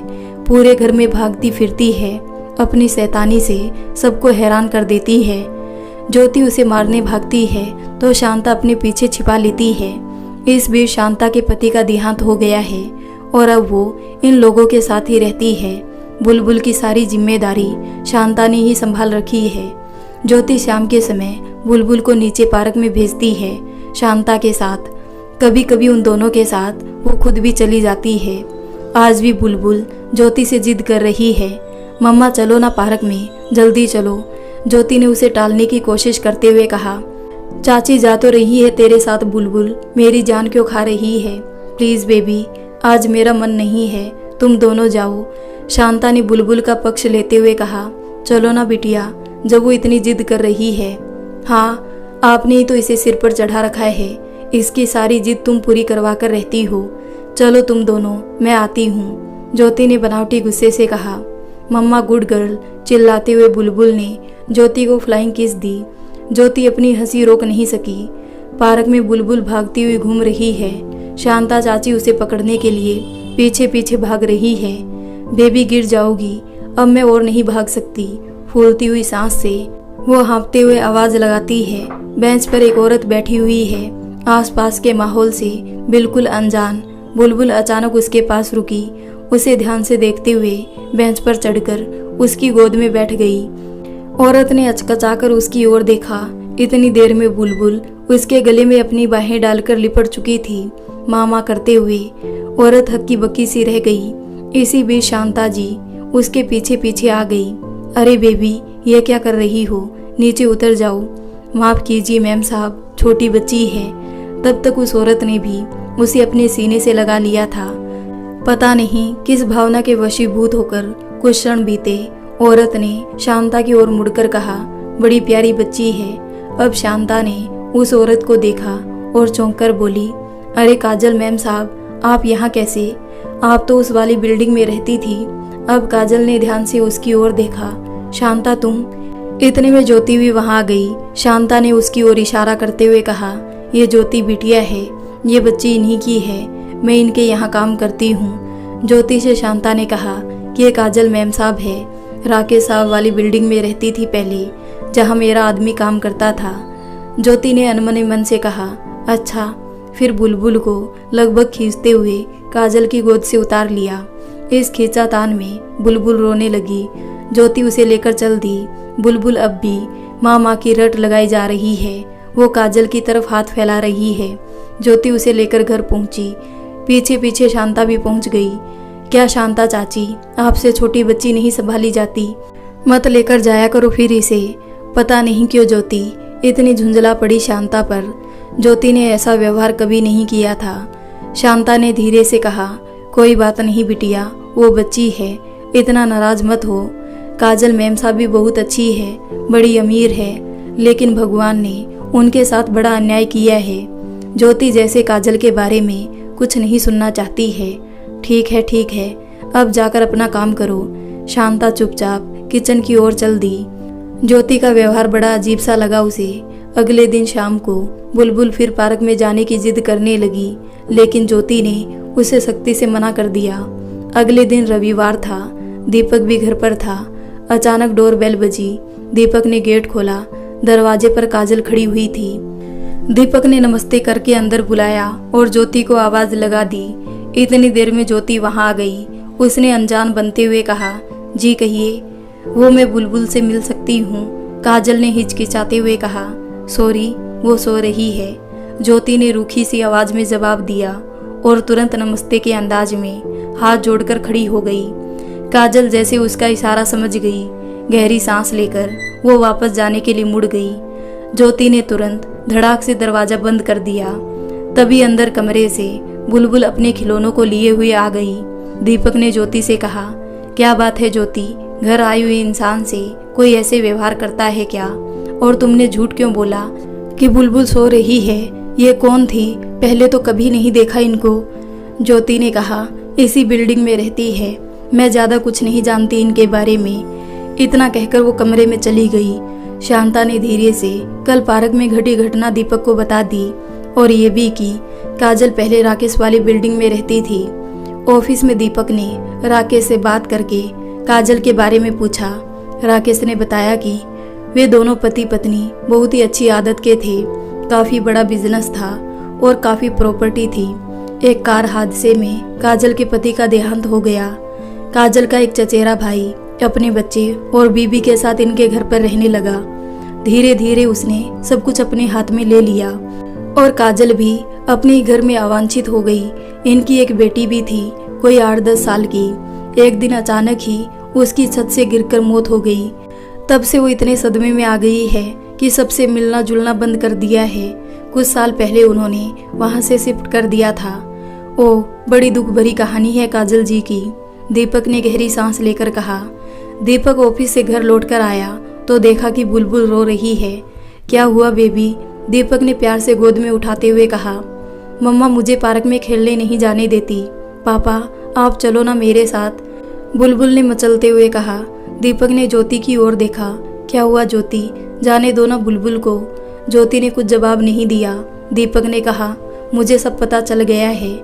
पूरे घर में भागती फिरती है। अपनी शैतानी से सबको हैरान कर देती है। ज्योति उसे मारने भागती है तो शांता अपने पीछे छिपा लेती है। इस बीच शांता के पति का देहांत हो गया है और अब वो इन लोगों के साथ ही रहती है। बुलबुल की सारी जिम्मेदारी शांता ने ही संभाल रखी है। ज्योति शाम के समय बुलबुल को नीचे पार्क में भेजती है शांता के साथ। कभी कभी उन दोनों के साथ वो खुद भी चली जाती है। आज भी बुलबुल ज्योति से जिद कर रही है, मम्मा चलो ना पार्क में, जल्दी चलो। ज्योति ने उसे टालने की कोशिश करते हुए कहा, चाची जा तो रही है तेरे साथ बुलबुल, मेरी जान क्यों खा रही है? प्लीज बेबी, आज मेरा मन नहीं है, तुम दोनों जाओ। शांता ने बुलबुल का पक्ष लेते हुए कहा, चलो ना बिटिया, जब वो इतनी जिद कर रही है। हाँ, आपने ही तो इसे सिर पर चढ़ा रखा है, इसकी सारी जिद तुम पूरी करवा कर रहती हो। चलो तुम दोनों, मैं आती हूँ। ज्योति ने बनावटी गुस्से से कहा। मम्मा गुड गर्ल, चिल्लाते हुए बुलबुल ने ज्योति को फ्लाइंग किस दी। ज्योति अपनी हंसी रोक नहीं सकी। पार्क में बुलबुल भागती हुई घूम रही है। शांता चाची उसे पकड़ने के लिए पीछे पीछे भाग रही है। बेबी गिर जाओगी, अब मैं और नहीं भाग सकती। फूलती हुई सांस से वो हाँफते हुए आवाज लगाती है। बेंच पर एक औरत बैठी हुई है, आसपास के माहौल से बिल्कुल अनजान। बुलबुल अचानक उसके पास रुकी। उसे ध्यान से देखते हुए बेंच पर चढ़कर उसकी गोद में बैठ गई। औरत ने अचकचाकर उसकी ओर देखा। इतनी देर में बुलबुल उसके गले में अपनी बाहें डालकर लिपट चुकी थी, मामा करते हुए। औरत हक्की बक्की सी रह गई। इसी बीच शांता जी उसके पीछे पीछे आ गई। अरे बेबी, ये क्या कर रही हो? नीचे उतर जाओ। माफ कीजिए मैम साहब, छोटी बच्ची है। तब तक उस औरत ने भी उसे अपने सीने से लगा लिया था। पता नहीं किस भावना के वशीभूत होकर कुछ क्षण बीते औरत ने शांता की ओर मुड़कर कहा, बड़ी प्यारी बच्ची है। अब शांता ने उस औरत को देखा और चौंक कर बोली, अरे काजल मैम साहब, आप यहाँ कैसे? आप तो उस वाली बिल्डिंग में रहती थी। अब काजल ने ध्यान से उसकी ओर देखा। शांता तुम? इतने में ज्योति भी वहाँ आ गई। शांता ने उसकी ओर इशारा करते हुए कहा, ये ज्योति बिटिया है, ये बच्ची इन्हीं की है, मैं इनके यहाँ काम करती हूँ। ज्योति से शांता ने कहा कि ये काजल मैम साहब है, राकेश साहब वाली बिल्डिंग में रहती थी पहले, जहाँ मेरा आदमी काम करता था। ज्योति ने अनमने मन से कहा, अच्छा। फिर बुलबुल को लगभग खींचते हुए काजल की गोद से उतार लिया। इस खींचातान में बुलबुल रोने लगी। ज्योति उसे लेकर चल दी। बुलबुल अब भी माँ की रट लगाई जा रही है। वो काजल की तरफ हाथ फैला रही है। ज्योति उसे लेकर घर पहुंची। पीछे पीछे शांता भी पहुंच गई। क्या शांता चाची, आपसे छोटी बच्ची नहीं संभाली जाती? मत लेकर जाया करो फिर इसे। पता नहीं क्यों ज्योति इतनी झुंझला पड़ी शांता पर। ज्योति ने ऐसा व्यवहार कभी नहीं किया था। शांता ने धीरे से कहा, कोई बात नहीं बिटिया, वो बच्ची है, इतना नाराज मत हो। काजल मैम साहब भी बहुत अच्छी है, बड़ी अमीर है, लेकिन भगवान ने उनके साथ बड़ा अन्याय किया है। ज्योति जैसे काजल के बारे में कुछ नहीं सुनना चाहती है। ठीक है, अब जाकर अपना काम करो। शांता चुपचाप किचन की ओर चल दी। ज्योति का व्यवहार बड़ा अजीब सा लगा उसे। अगले दिन शाम को बुलबुल फिर पार्क में जाने की जिद करने लगी, लेकिन ज्योति ने उसे सख्ती से मना कर दिया। अगले दिन रविवार था। दीपक भी घर पर था। अचानक डोरबेल बजी। दीपक ने गेट खोला। दरवाजे पर काजल खड़ी हुई थी। दीपक ने नमस्ते करके अंदर बुलाया और ज्योति को आवाज लगा दी। इतनी देर में ज्योति वहां आ गई। उसने अनजान बनते हुए कहा, जी कहिए। वो मैं बुलबुल से मिल सकती हूँ? काजल ने हिचकिचाते हुए कहा, सॉरी, वो सो रही है। ज्योति ने रूखी सी आवाज में जवाब दिया और तुरंत नमस्ते के अंदाज में हाथ जोड़कर खड़ी हो गई। काजल जैसे उसका इशारा समझ गई। गहरी सांस लेकर वो वापस जाने के लिए मुड़ गई। ज्योति ने तुरंत धड़ाक से दरवाजा बंद कर दिया। तभी अंदर कमरे से बुलबुल अपने खिलौनों को लिए हुए आ गई। दीपक ने ज्योति से कहा, क्या बात है ज्योति, घर आई हुई इंसान से कोई ऐसे व्यवहार करता है क्या? और तुमने झूठ क्यों बोला कि बुलबुल सो रही है? ये कौन थी? पहले तो कभी नहीं देखा इनको। ज्योति ने कहा, इसी बिल्डिंग में रहती है, मैं ज्यादा कुछ नहीं जानती इनके बारे में। इतना कहकर वो कमरे में चली गई। शांता ने धीरे से कल पार्क में घटी घटना दीपक को बता दी और ये भी कि काजल पहले राकेश वाली बिल्डिंग में रहती थी। ऑफिस में दीपक ने राकेश से बात करके काजल के बारे में पूछा। राकेश ने बताया कि वे दोनों पति पत्नी बहुत ही अच्छी आदत के थे। काफी बड़ा बिजनेस था और काफी प्रॉपर्टी थी। एक कार हादसे में काजल के पति का देहांत हो गया। काजल का एक चचेरा भाई अपने बच्चे और बीबी के साथ इनके घर पर रहने लगा। धीरे धीरे उसने सब कुछ अपने हाथ में ले लिया और काजल भी अपने घर में अवांछित हो गई। इनकी एक बेटी भी थी, कोई 8-10 साल की। एक दिन अचानक ही उसकी छत से गिरकर मौत हो गई। तब से वो इतने सदमे में आ गई है कि सबसे मिलना जुलना बंद कर दिया है। कुछ साल पहले उन्होंने वहां से शिफ्ट कर दिया था। ओह, बड़ी दुख भरी कहानी है काजल जी की, दीपक ने गहरी सांस लेकर कहा। दीपक ऑफिस से घर लौटकर आया तो देखा कि बुलबुल रो रही है। क्या हुआ बेबी? दीपक ने प्यार से गोद में उठाते हुए कहा। मम्मा मुझे पार्क में खेलने नहीं जाने देती। पापा आप चलो ना मेरे साथ, बुलबुल ने मचलते हुए कहा। दीपक ने ज्योति की ओर देखा। क्या हुआ ज्योति, जाने दो ना बुलबुल को। ज्योति ने कुछ जवाब नहीं दिया। दीपक ने कहा, मुझे सब पता चल गया है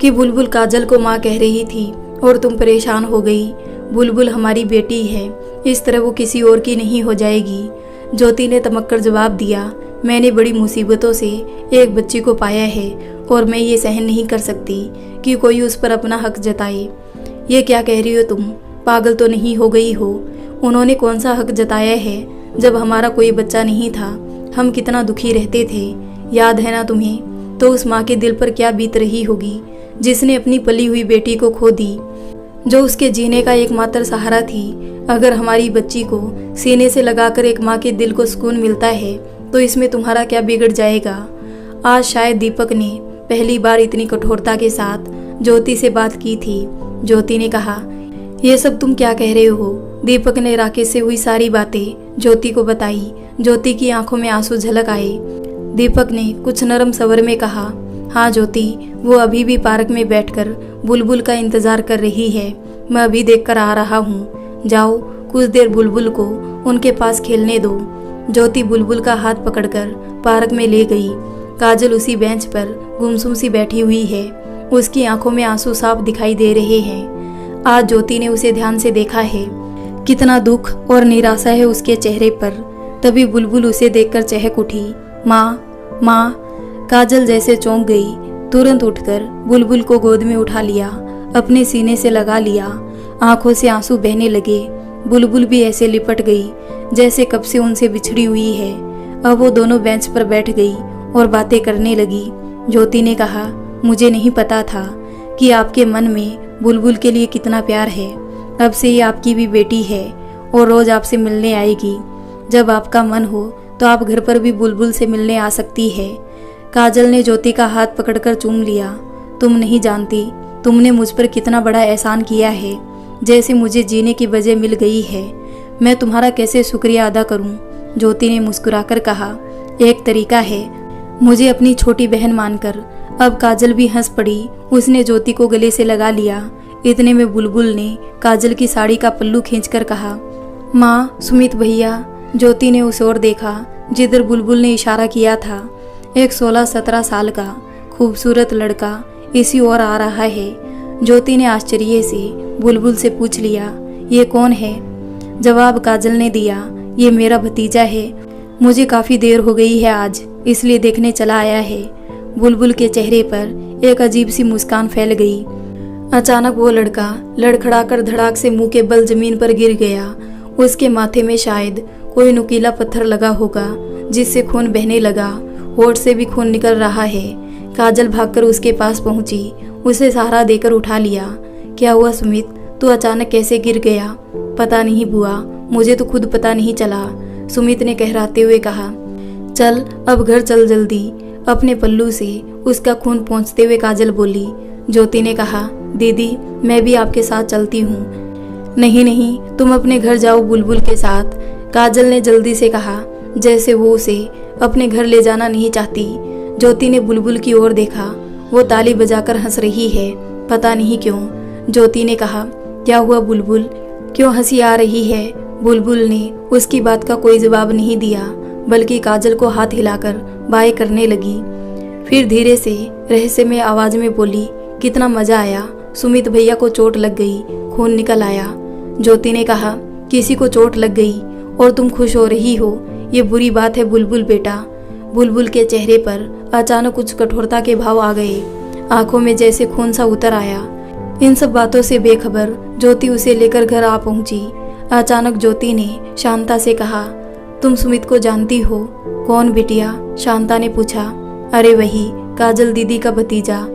कि बुलबुल काजल को माँ कह रही थी और तुम परेशान हो गई। बुलबुल हमारी बेटी है, इस तरह वो किसी और की नहीं हो जाएगी। ज्योति ने तमक्कर जवाब दिया, मैंने बड़ी मुसीबतों से एक बच्ची को पाया है और मैं ये सहन नहीं कर सकती कि कोई उस पर अपना हक जताए। ये क्या कह रही हो तुम? पागल तो नहीं हो गई हो? उन्होंने कौन सा हक जताया है? जब हमारा कोई बच्चा नहीं था हम कितना दुखी रहते थे, याद है ना तुम्हें? तो उस माँ के दिल पर क्या बीत रही होगी जिसने अपनी पली हुई बेटी को खो दी, जो उसके जीने का एकमात्र सहारा थी। अगर हमारी बच्ची को सीने से लगाकर एक माँ के दिल को सुकून मिलता है तो इसमें तुम्हारा क्या बिगड़ जाएगा? आज शायद दीपक ने पहली बार इतनी कठोरता के साथ ज्योति से बात की थी। ज्योति ने कहा, ये सब तुम क्या कह रहे हो? दीपक ने राकेश से हुई सारी बातें ज्योति को बताई। ज्योति की आंखों में आंसू झलक आए। दीपक ने कुछ नरम स्वर में कहा, हाँ ज्योति, वो अभी भी पार्क में बैठकर बुलबुल का इंतजार कर रही है। मैं अभी देखकर आ रहा हूँ। जाओ, कुछ देर बुलबुल को उनके पास खेलने दो। ज्योति बुलबुल का हाथ पकड़कर पार्क में ले गई। काजल उसी बेंच पर गुमसुम सी बैठी हुई है। उसकी आंखों में आंसू साफ दिखाई दे रहे हैं। आज ज्योति ने उसे ध्यान से देखा है। कितना दुख और निराशा है उसके चेहरे पर। तभी बुलबुल उसे देखकर चहक उठी। माँ, माँ। काजल जैसे चौंक गई। तुरंत उठकर बुलबुल को गोद में उठा लिया, अपने सीने से लगा लिया। आंखों से आंसू बहने लगे। बुलबुल भी ऐसे लिपट गई जैसे कब से उनसे बिछड़ी हुई है। अब वो दोनों बेंच पर बैठ गई और बातें करने लगी। ज्योति ने कहा, मुझे नहीं पता था कि आपके मन में बुलबुल के लिए कितना प्यार है। अब से ये आपकी भी बेटी है और रोज आपसे मिलने आएगी। जब आपका मन हो तो आप घर पर भी बुलबुल से मिलने आ सकती है। काजल ने ज्योति का हाथ पकड़कर चूम लिया। तुम नहीं जानती तुमने मुझ पर कितना बड़ा एहसान किया है, जैसे मुझे जीने की वजह मिल गई है। मैं तुम्हारा कैसे शुक्रिया अदा करूं? ज्योति ने मुस्कुराकर कहा, एक तरीका है, मुझे अपनी छोटी बहन मानकर। अब काजल भी हंस पड़ी। उसने ज्योति को गले से लगा लिया। इतने में बुलबुल ने काजल की साड़ी का पल्लू खींचकर कहा, माँ, सुमित भैया। ज्योति ने उस ओर देखा जिधर बुलबुल ने इशारा किया था। एक 16-17 साल का खूबसूरत लड़का इसी ओर आ रहा है। ज्योति ने आश्चर्य से बुलबुल से पूछ लिया, ये कौन है? जवाब काजल ने दिया, ये मेरा भतीजा है। मुझे काफ़ी देर हो गई है आज, इसलिए देखने चला आया है। बुलबुल के चेहरे पर एक अजीब सी मुस्कान फैल गई। अचानक वो लड़का लड़खड़ाकर धड़ाक से मुंह के बल जमीन पर गिर गया। उसके माथे में शायद कोई नुकीला पत्थर लगा होगा, जिससे खून बहने लगा। होठ से भी खून निकल रहा है। काजल भागकर उसके पास पहुंची, उसे सहारा देकर उठा लिया। क्या हुआ सुमित, तू अचानक कैसे गिर गया? पता नहीं बुआ, मुझे तो खुद पता नहीं चला, सुमित ने कहराते हुए कहा। चल अब घर चल जल्दी। अपने पल्लू से उसका खून पोंछते हुए काजल बोली। ज्योति ने कहा, दीदी मैं भी आपके साथ चलती हूँ। नहीं नहीं, तुम अपने घर जाओ बुलबुल के साथ, काजल ने जल्दी से कहा, जैसे वो उसे अपने घर ले जाना नहीं चाहती। ज्योति ने बुलबुल की ओर देखा। वो ताली बजाकर हंस रही है, पता नहीं क्यों। ज्योति ने कहा, क्या हुआ बुलबुल, क्यों हंसी आ रही है? बुलबुल ने उसकी बात का कोई जवाब नहीं दिया, बल्कि काजल को हाथ हिलाकर बाय करने लगी। फिर धीरे से रहस्यमय आवाज में बोली, कितना मजा आया। सुमित भैया को चोट लग गई, खून निकल आया। ज्योति ने कहा, किसी को चोट लग गई और तुम खुश हो रही हो, ये बुरी बात है बुलबुल बेटा। बुलबुल के चेहरे पर अचानक कुछ कठोरता के भाव आ गए। आंखों में जैसे खून सा उतर आया। इन सब बातों से बेखबर ज्योति उसे लेकर घर आ पहुंची। अचानक ज्योति ने शांता से कहा, तुम सुमित को जानती हो? कौन बिटिया? शांता ने पूछा। अरे वही काजल दीदी का भतीजा।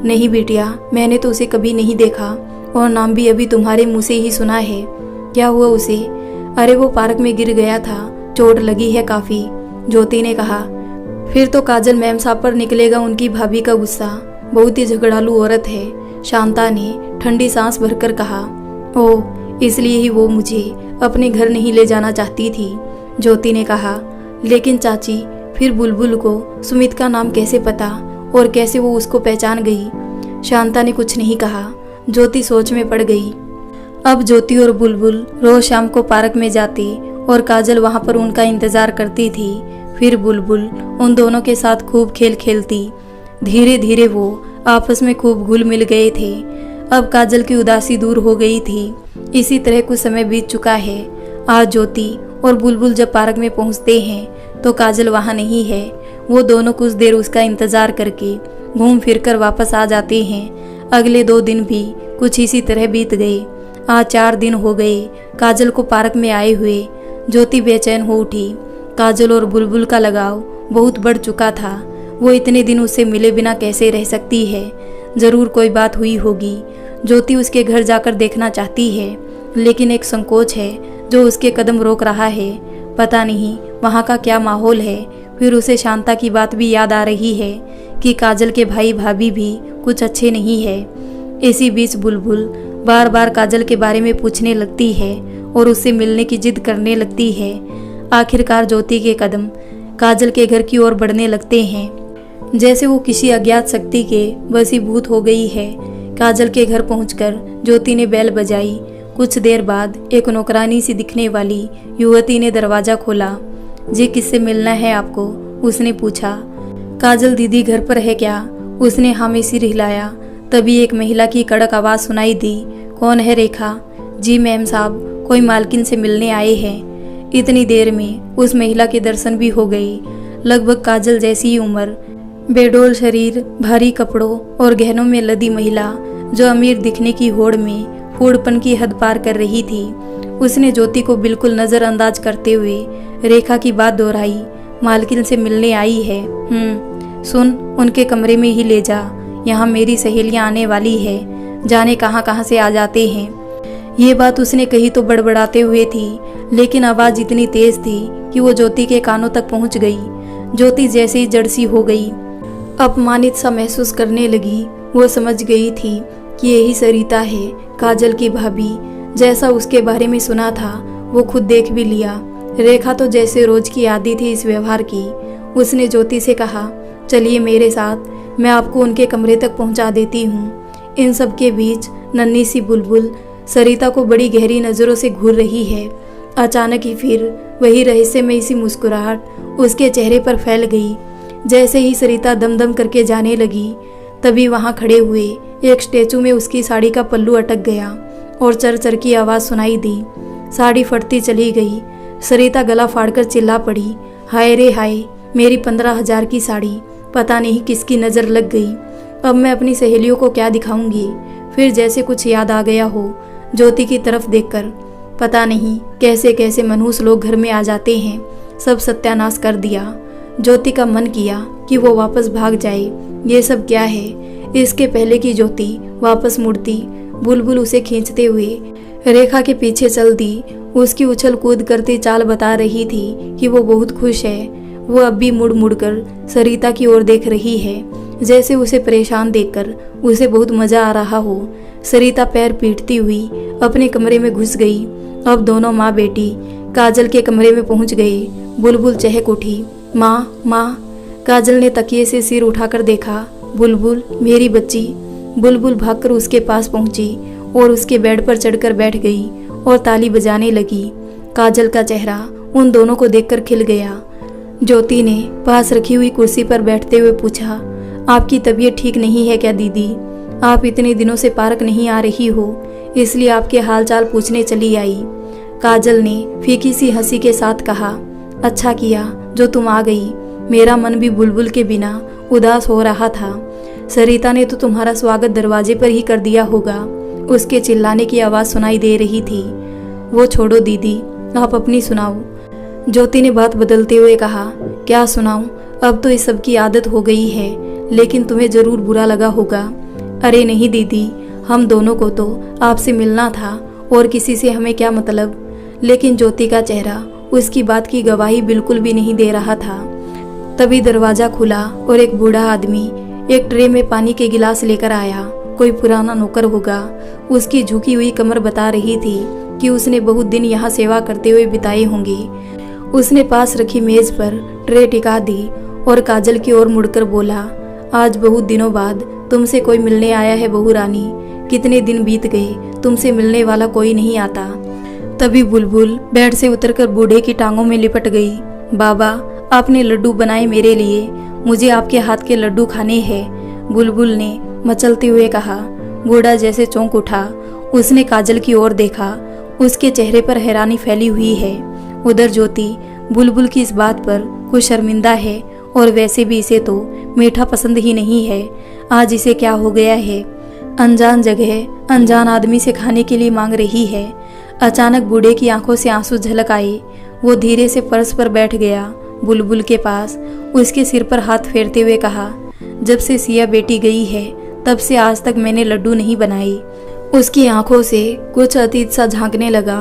नहीं बिटिया, मैंने तो उसे कभी नहीं देखा और नाम भी अभी तुम्हारे मुंह से ही सुना है। क्या हुआ उसे? अरे वो पार्क में गिर गया था, चोट लगी है काफी, ज्योति ने कहा। फिर तो काजल मैम साहब पर निकलेगा उनकी भाभी का गुस्सा, बहुत ही झगड़ालू औरत है, शांता ने ठंडी सांस भरकर कहा। ओह, इसलिए ही वो मुझे अपने घर नहीं ले जाना चाहती थी, ज्योति ने कहा। लेकिन चाची, फिर बुलबुल को सुमित का नाम कैसे पता और कैसे वो उसको पहचान गई? शांता ने कुछ नहीं कहा। ज्योति सोच में पड़ गई। अब ज्योति और बुलबुल रोज शाम को पार्क में जाती और काजल वहां पर उनका इंतजार करती थी। फिर बुलबुल उन दोनों के साथ खूब खेल खेलती। धीरे धीरे वो आपस में खूब घुल मिल गए थे। अब काजल की उदासी दूर हो गई थी। इसी तरह कुछ समय बीत चुका है। आज ज्योति और बुलबुल जब पार्क में पहुंचते हैं तो काजल वहां नहीं है। वो दोनों कुछ देर उसका इंतजार करके घूम फिर कर वापस आ जाते हैं। अगले 2 दिन भी कुछ इसी तरह बीत गए। आज 4 दिन हो गए काजल को पार्क में आए हुए। ज्योति बेचैन हो उठी। काजल और बुलबुल का लगाव बहुत बढ़ चुका था। वो इतने दिन उससे मिले बिना कैसे रह सकती है? जरूर कोई बात हुई होगी। ज्योति उसके घर जाकर देखना चाहती है, लेकिन एक संकोच है जो उसके कदम रोक रहा है। पता नहीं वहाँ का क्या माहौल है। फिर उसे शांता की बात भी याद आ रही है कि काजल के भाई भाभी भी कुछ अच्छे नहीं है। इसी बीच बुलबुल बार बार काजल के बारे में पूछने लगती है और उससे मिलने की जिद करने लगती है। आखिरकार ज्योति के कदम काजल के घर की ओर बढ़ने लगते हैं, जैसे वो किसी अज्ञात शक्ति के वशीभूत हो गई है। काजल के घर पहुंचकर ज्योति ने बेल बजाई। कुछ देर बाद एक नौकरानी सी दिखने वाली युवती ने दरवाजा खोला। जी, किससे मिलना है आपको? उसने पूछा। काजल दीदी घर पर है क्या? उसने हाँ में सिर हिलाया। तभी एक महिला की कड़क आवाज़ सुनाई दी। कौन है? रेखा। जी मैम साहब, कोई मालकिन से मिलने आए हैं। इतनी देर में उस महिला के दर्शन भी हो गए। लगभग काजल जैसी ही उम्र, बेडोल शरीर, भारी कपड़ों और गहनों में लदी महिला जो अमीर दिखने की होड़ में फूडपन की हद पार कर रही थी। उसने ज्योति को बिल्कुल नज़रअंदाज करते हुए रेखा की बात दोहराई। मालकिन से मिलने आई है। सुन, उनके कमरे में ही ले जा। यहाँ मेरी सहेलियाँ आने वाली है, जाने कहाँ कहाँ से आ जाते हैं। ये बात उसने कही तो बड़बड़ाते हुए थी, लेकिन आवाज़ इतनी तेज थी कि वो ज्योति के कानों तक पहुँच गई। ज्योति जैसे ही जड़सी हो गई, अपमानित सा महसूस करने लगी। वो समझ गई थी कि यही सरिता है, काजल की भाभी। जैसा उसके बारे में सुना था वो खुद देख भी लिया। रेखा तो जैसे रोज की आदी थी इस व्यवहार की। उसने ज्योति से कहा, चलिए मेरे साथ, मैं आपको उनके कमरे तक पहुंचा देती हूँ। इन सब के बीच नन्ही सी बुलबुल सरिता को बड़ी गहरी नज़रों से घूर रही है। अचानक ही फिर वही रहस्यमयी सी मुस्कुराहट उसके चेहरे पर फैल गई। जैसे ही सरिता दम करके जाने लगी, तभी वहाँ खड़े हुए एक स्टैचू में उसकी साड़ी का पल्लू अटक गया और चर की आवाज़ सुनाई दी। साड़ी फटती चली गई। सरिता गला फाड़कर चिल्ला पड़ी, हाय रे हाय, मेरी 15,000 की साड़ी पता नहीं किसकी नज़र लग गई। अब मैं अपनी सहेलियों को क्या दिखाऊंगी? फिर जैसे कुछ याद आ गया हो ज्योति की तरफ देखकर। पता नहीं कैसे कैसे मनहूस लोग घर में आ जाते हैं, सब सत्यानाश कर दिया। ज्योति का मन किया कि वो वापस भाग जाए। ये सब क्या है? इसके पहले की ज्योति वापस मुड़ती। बुलबुल उसे खींचते हुए रेखा के पीछे चल दी। उसकी उछल कूद करती चाल बता रही थी कि वो बहुत खुश है। वो अब भी मुड़ कर सरिता की ओर देख रही है, जैसे उसे परेशान देखकर उसे बहुत मजा आ रहा हो। सरिता पैर पीटती हुई अपने कमरे में घुस गई। अब दोनों माँ बेटी काजल के कमरे में पहुंच गए। बुलबुल चहक उठी, माँ माँ। काजल ने तकिए से सिर उठाकर देखा। बुलबुल, मेरी बच्ची। बुलबुल भागकर उसके पास पहुंची और उसके बेड पर चढ़कर बैठ गई और ताली बजाने लगी। काजल का चेहरा उन दोनों को देखकर खिल गया। ज्योति ने पास रखी हुई कुर्सी पर बैठते हुए पूछा, आपकी तबीयत ठीक नहीं है क्या दीदी? आप इतने दिनों से पार्क नहीं आ रही हो, इसलिए आपके हालचाल पूछने चली आई। काजल ने फीकी सी हंसी के साथ कहा, अच्छा किया जो तुम आ गई। मेरा मन भी बुलबुल के बिना उदास हो रहा था। सरिता ने तो तुम्हारा स्वागत दरवाजे पर ही कर दिया होगा। उसके चिल्लाने की आवाज़ सुनाई दे रही थी। वो छोड़ो दीदी, आप अपनी सुनाओ। ज्योति ने बात बदलते हुए कहा, क्या सुनाऊं? अब तो इस सब की आदत हो गई है, लेकिन तुम्हें जरूर बुरा लगा होगा। अरे नहीं दीदी, हम दोनों को तो आपसे मिलना था और किसी से हमें क्या मतलब। लेकिन ज्योति का चेहरा उसकी बात की गवाही बिल्कुल भी नहीं दे रहा था। तभी दरवाजा खुला और एक बूढ़ा आदमी एक ट्रे में पानी के गिलास लेकर आया। कोई पुराना नौकर होगा। उसकी झुकी हुई कमर बता रही थी कि उसने बहुत दिन यहाँ सेवा करते हुए बिताए होंगे। उसने पास रखी मेज पर ट्रे टिका दी और काजल की ओर मुड़कर बोला, आज बहुत दिनों बाद तुमसे कोई मिलने आया है बहू रानी। कितने दिन बीत गए, तुमसे मिलने वाला कोई नहीं आता। तभी बुलबुल बेड से उतरकर बूढ़े की टांगों में लिपट गई। बाबा, आपने लड्डू बनाए मेरे लिए, मुझे आपके हाथ के लड्डू खाने हैं, बुलबुल ने मचलते हुए कहा। बूढ़ा जैसे चौंक उठा। उसने काजल की ओर देखा। उसके चेहरे पर हैरानी फैली हुई है। उधर ज्योति बुलबुल की इस बात पर कुछ शर्मिंदा है और वैसे भी इसे तो मीठा पसंद ही नहीं है। आज इसे क्या हो गया है? अनजान जगह अनजान आदमी से खाने के लिए मांग रही है। अचानक बूढ़े की आंखों से आंसू झलक आए। वो धीरे से फर्श पर बैठ गया, बुलबुल के पास। उसके सिर पर हाथ फेरते हुए कहा, जब से सिया बेटी गई है तब से आज तक मैंने लड्डू नहीं बनाए। उसकी आंखों से कुछ अतीत सा झांकने लगा।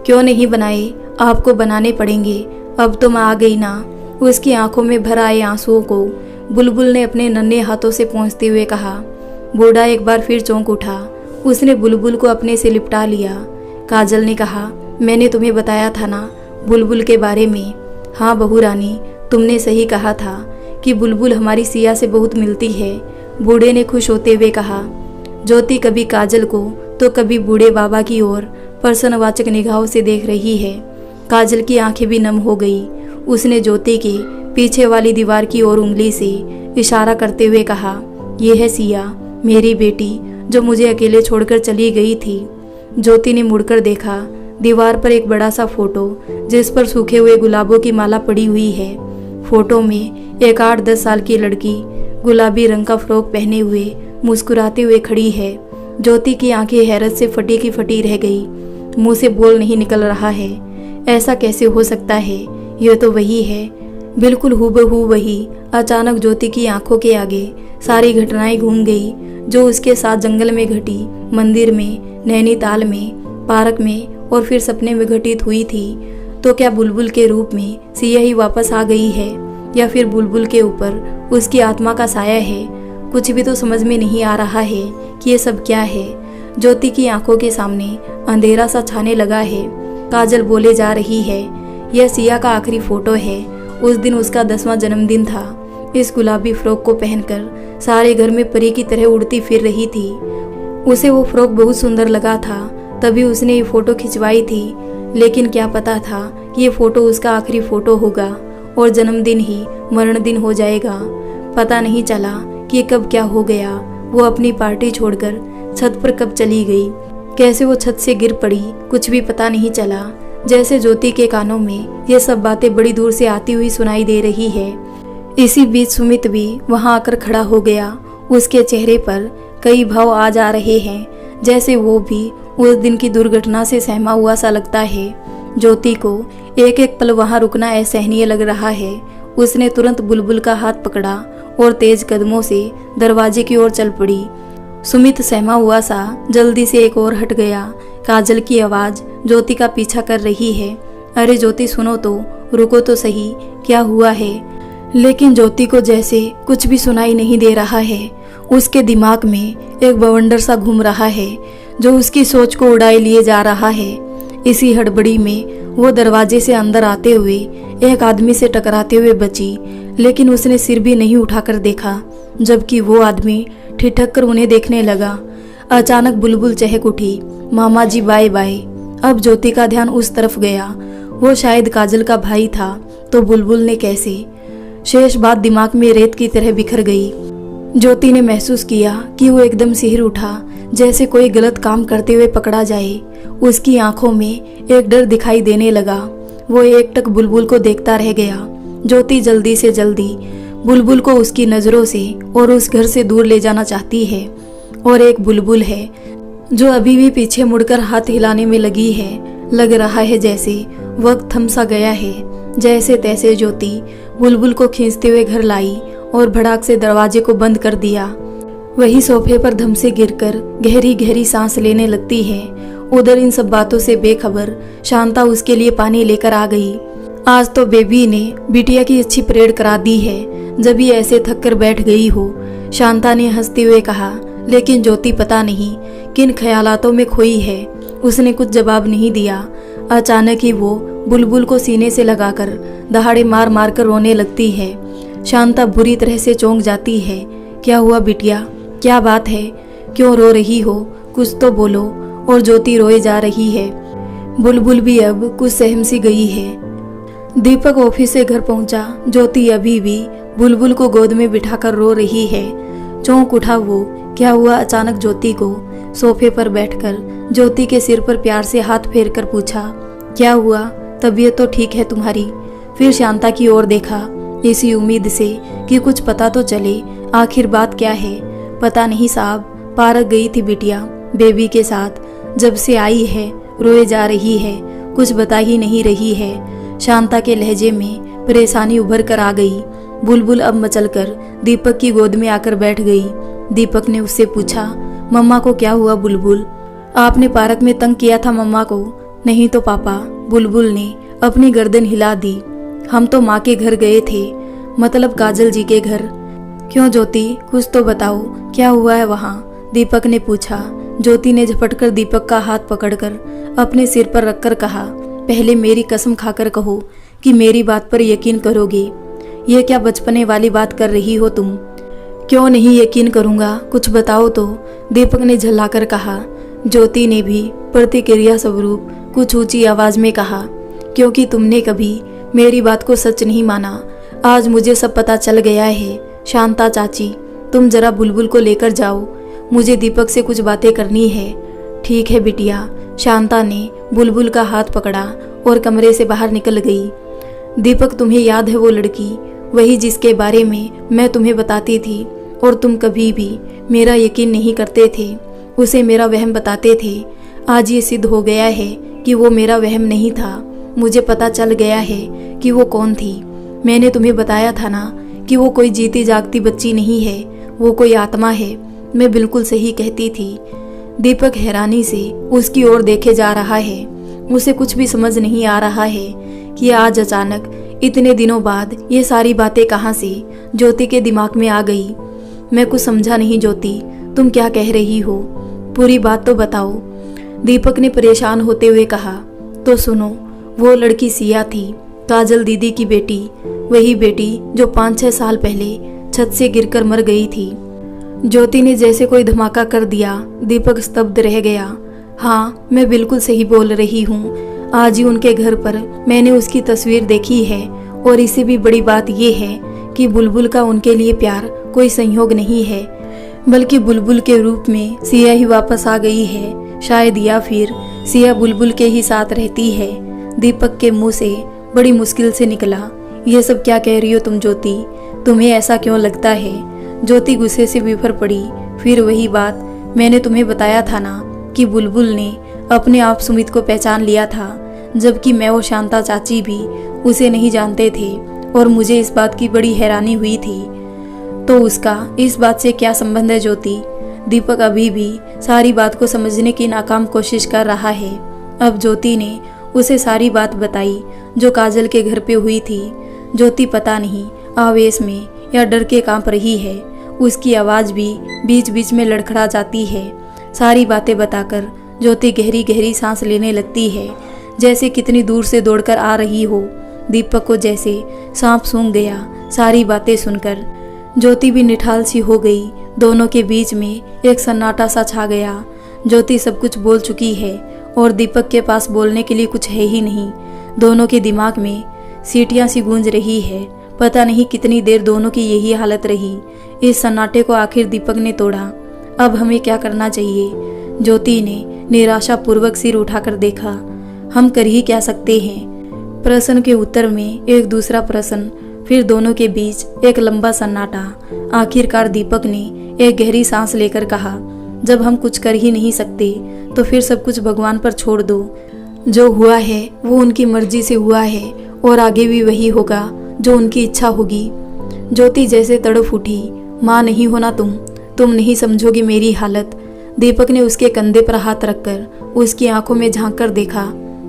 क्यों नहीं बनाए? आपको बनाने पड़ेंगे, अब तो मैं आ गई ना। उसकी आंखों में भर आए आंसुओं को बुलबुल ने अपने नन्हे हाथों से पोंछते हुए कहा, बूढ़ा एक बार फिर चौंक उठा। उसने बुलबुल को अपने से लिपटा लिया। काजल ने कहा, मैंने तुम्हें बताया था ना बुलबुल के बारे में। हाँ बहू रानी, तुमने सही कहा था कि बुलबुल हमारी सिया से बहुत मिलती है, बूढ़े ने खुश होते हुए कहा। ज्योति कभी काजल को तो कभी बूढ़े बाबा की ओर प्रश्नवाचक निगाहों से देख रही है। काजल की आंखें भी नम हो गई। उसने ज्योति के पीछे वाली दीवार की ओर उंगली से इशारा करते हुए कहा, यह है सिया, मेरी बेटी जो मुझे अकेले छोड़कर चली गई थी। ज्योति ने मुड़कर देखा। दीवार पर एक बड़ा सा फोटो जिस पर सूखे हुए गुलाबों की माला पड़ी हुई है। फोटो में एक 8-10 साल की लड़की गुलाबी रंग का फ्रॉक पहने हुए मुस्कुराते हुए खड़ी है। ज्योति की आंखें हैरत से फटी की फटी रह गई। मुंह से बोल नहीं निकल रहा है। ऐसा कैसे हो सकता है? यह तो वही है, बिल्कुल हूबहू वही। अचानक ज्योति की आंखों के आगे सारी घटनाएं घूम गई जो उसके साथ जंगल में घटी, मंदिर में, नैनीताल में, पार्क में और फिर सपने में घटित हुई थी। तो क्या बुलबुल के रूप में सिया ही वापस आ गई है या फिर बुलबुल के ऊपर उसकी आत्मा का साया है? कुछ भी तो समझ में नहीं आ रहा है कि ये सब क्या है। ज्योति की आंखों के सामने अंधेरा सा छाने लगा है। काजल बोले जा रही है, यह सिया का आखिरी फोटो है। उस दिन उसका 10वां जन्मदिन था। इस गुलाबी फ्रॉक को पहनकर सारे घर में परी की तरह उड़ती फिर रही थी। उसे वो फ्रॉक बहुत सुंदर लगा था, तभी उसने ये फोटो खिंचवाई थी। लेकिन क्या पता था कि ये फोटो उसका आखिरी फोटो होगा और जन्मदिन ही मरण दिन हो जाएगा। पता नहीं चला कि ये कब क्या हो गया। वो अपनी पार्टी छोड़कर छत पर कब चली गई, कैसे वो छत से गिर पड़ी, कुछ भी पता नहीं चला। जैसे ज्योति के कानों में ये सब बातें बड़ी दूर से आती हुई सुनाई दे रही है। इसी बीच सुमित भी वहां आकर खड़ा हो गया। उसके चेहरे पर कई भाव आ जा रहे हैं, जैसे वो भी उस दिन की दुर्घटना से सहमा हुआ सा लगता है। ज्योति को एक एक पल वहां रुकना असहनीय लग रहा है। उसने तुरंत बुलबुल का हाथ पकड़ा और तेज कदमों से दरवाजे की ओर चल पड़ी। सुमित सहमा हुआ सा जल्दी से एक और हट गया। काजल की आवाज ज्योति का पीछा कर रही है, अरे ज्योति सुनो तो, रुको तो सही, क्या हुआ है? लेकिन ज्योति को जैसे कुछ भी सुनाई नहीं दे रहा है। उसके दिमाग में एक बवंडर सा घूम रहा है जो उसकी सोच को उड़ाए लिए जा रहा है। इसी हड़बड़ी में वो दरवाजे से अंदर आते हुए एक आदमी से टकराते हुए बची, लेकिन उसने सिर भी नहीं उठाकर देखा, जबकि वो आदमी ठिठक कर उन्हें देखने लगा। अचानक बुलबुल चहक उठी, मामा जी बाय बाय। अब ज्योति का ध्यान उस तरफ गया। वो शायद काजल का भाई था, तो बुलबुल ने कैसे? शेष बात दिमाग में रेत की तरह बिखर गई। ज्योति ने महसूस किया कि वो एकदम सिहर उठा, जैसे कोई गलत काम करते हुए पकड़ा जाए। उसकी आंखों में एक डर दिखाई देने लगा। वो एकटक बुलबुल को देखता रह गया। ज्योति जल्दी से जल्दी बुलबुल को उसकी नजरों से और उस घर से दूर ले जाना चाहती है। और एक बुलबुल है जो अभी भी पीछे मुड़कर हाथ हिलाने में लगी है। लग रहा है जैसे वक्त थम सा गया है। जैसे तैसे ज्योति बुलबुल को खींचते हुए घर लाई और भड़ाक से दरवाजे को बंद कर दिया। वही सोफे पर धम से गिरकर गहरी गहरी सांस लेने लगती है। उधर इन सब बातों से बेखबर शांता उसके लिए पानी लेकर आ गई। आज तो बेबी ने बिटिया की अच्छी परेड करा दी है, जब ये ऐसे थक कर बैठ गई हो, शांता ने हंसते हुए कहा। लेकिन ज्योति पता नहीं किन ख्यालातों में खोई है। उसने कुछ जवाब नहीं दिया। अचानक ही वो बुलबुल को सीने से लगाकर दहाड़े मार मार कर रोने लगती है। शांता बुरी तरह से चौंक जाती है। क्या हुआ बिटिया, क्या बात है, क्यों रो रही हो? कुछ तो बोलो। और ज्योति रोए जा रही है। बुलबुल भी अब कुछ सहम सी गई है। दीपक ऑफिस से घर पहुंचा। ज्योति अभी भी बुलबुल को गोद में बिठाकर रो रही है। चौंक उठा वो। क्या हुआ? अचानक ज्योति को सोफे पर बैठकर ज्योति के सिर पर प्यार से हाथ फेर कर पूछा, क्या हुआ? तबीयत तो ठीक है तुम्हारी? फिर शांता की ओर देखा, इसी उम्मीद से कि कुछ पता तो चले, आखिर बात क्या है। पता नहीं साहब, पार्क गई थी बिटिया बेबी के साथ, जब से आई है रोए जा रही है, कुछ बता ही नहीं रही है। शांता के लहजे में परेशानी उभर कर आ गई। बुलबुल अब मचलकर दीपक की गोद में आकर बैठ गई। दीपक ने उससे पूछा, मम्मा को क्या हुआ बुलबुल? आपने पार्क में तंग किया था मम्मा को? नहीं तो पापा, बुलबुल ने अपनी गर्दन हिला दी। हम तो माँ के घर गए थे, मतलब काजल जी के घर। क्यों ज्योति, कुछ तो बताओ, क्या हुआ है वहाँ? दीपक ने पूछा। ज्योति ने झपटकर दीपक का हाथ पकड़कर अपने सिर पर रखकर कहा, पहले मेरी कसम खाकर कहो कि मेरी बात पर यकीन करोगे। यह क्या बचपने वाली बात कर रही हो तुम? क्यों नहीं यकीन करूँगा, कुछ बताओ तो, दीपक ने झल्लाकर कहा। ज्योति ने भी प्रतिक्रिया स्वरूप कुछ ऊंची आवाज में कहा, क्योंकि तुमने कभी मेरी बात को सच नहीं माना। आज मुझे सब पता चल गया है। शांता चाची, तुम जरा बुलबुल को लेकर जाओ, मुझे दीपक से कुछ बातें करनी है। ठीक है बिटिया। शांता ने बुलबुल का हाथ पकड़ा और कमरे से बाहर निकल गई। दीपक, तुम्हें याद है वो लड़की, वही जिसके बारे में मैं तुम्हें बताती थी और तुम कभी भी मेरा यकीन नहीं करते थे, उसे मेरा वहम बताते थे। आज ये सिद्ध हो गया है कि वो मेरा वहम नहीं था। मुझे पता चल गया है कि वो कौन थी। मैंने तुम्हें बताया था ना कि वो कोई जीती जागती बच्ची नहीं है, वो कोई आत्मा है। मैं बिल्कुल सही कहती थी। दीपक हैरानी से उसकी ओर देखे जा रहा है। उसे कुछ भी समझ नहीं आ रहा है कि आज अचानक इतने दिनों बाद ये सारी बातें कहाँ से ज्योति के दिमाग में आ गई। मैं कुछ समझा नहीं ज्योति, तुम क्या कह रही हो? पूरी बात तो बताओ, दीपक ने परेशान होते हुए कहा। तो सुनो, वो लड़की सिया थी, काजल दीदी की बेटी, वही बेटी जो 5-6 साल पहले छत से गिरकर मर गई थी। ज्योति ने जैसे कोई धमाका कर दिया। दीपक स्तब्ध रह गया। हाँ, मैं बिल्कुल सही बोल रही हूँ। आज ही उनके घर पर मैंने उसकी तस्वीर देखी है और इससे भी बड़ी बात यह है कि बुलबुल का उनके लिए प्यार कोई संयोग नहीं है, बल्कि बुलबुल के रूप में सिया ही वापस आ गई है शायद, या फिर सिया बुलबुल के ही साथ रहती है। दीपक के मुंह से बड़ी मुश्किल से निकला, यह सब क्या कह रही हो तुम ज्योति? तुम्हें ऐसा क्यों लगता है? ज्योति गुस्से से बिफर पड़ी। फिर वही बात, मैंने तुम्हें बताया था ना कि बुलबुल ने अपने आप सुमित को पहचान लिया था, जबकि मैं और शांता चाची भी उसे नहीं जानते थे और मुझे इस बात की बड़ी हैरानी हुई थी। तो उसका इस बात से क्या संबंध है ज्योति? दीपक अभी भी सारी बात को समझने की नाकाम कोशिश कर रहा है। अब ज्योति ने उसे सारी बात बताई जो काजल के घर पे हुई थी। ज्योति पता नहीं आवेश में या डर के कांप रही है। उसकी आवाज भी बीच बीच में लड़खड़ा जाती है। सारी बातें बताकर ज्योति गहरी गहरी सांस लेने लगती है, जैसे कितनी दूर से दौड़कर आ रही हो। दीपक को जैसे सांप सूंघ गया सारी बातें सुनकर। ज्योति भी निठाल सी हो गई। दोनों के बीच में एक सन्नाटा सा छा गया। ज्योति सब कुछ बोल चुकी है और दीपक के पास बोलने के लिए कुछ है ही नहीं। दोनों के दिमाग में सीटियां सी गूंज रही है। पता नहीं कितनी देर दोनों की यही हालत रही। इस सन्नाटे को आखिर दीपक ने तोड़ा। अब हमें क्या करना चाहिए? ज्योति ने निराशा पूर्वक सिर उठाकर देखा। हम कर ही क्या सकते हैं? प्रश्न के उत्तर में एक दूसरा प्रश्न, फिर दोनों के बीच एक लंबा सन्नाटा। आखिरकार दीपक ने एक गहरी सांस लेकर कहा, जब हम कुछ कर ही नहीं सकते तो फिर सब कुछ भगवान पर छोड़ दो। जो हुआ है वो उनकी मर्जी से हुआ है और आगे भी वही होगा जो उनकी इच्छा होगी। ज्योति जैसे तड़प उठी। माँ नहीं होना तुम नहीं समझोगी मेरी हालत। दीपक ने उसके कंधे पर हाथ रखकर उसकी आंखों में झांक कर देखा।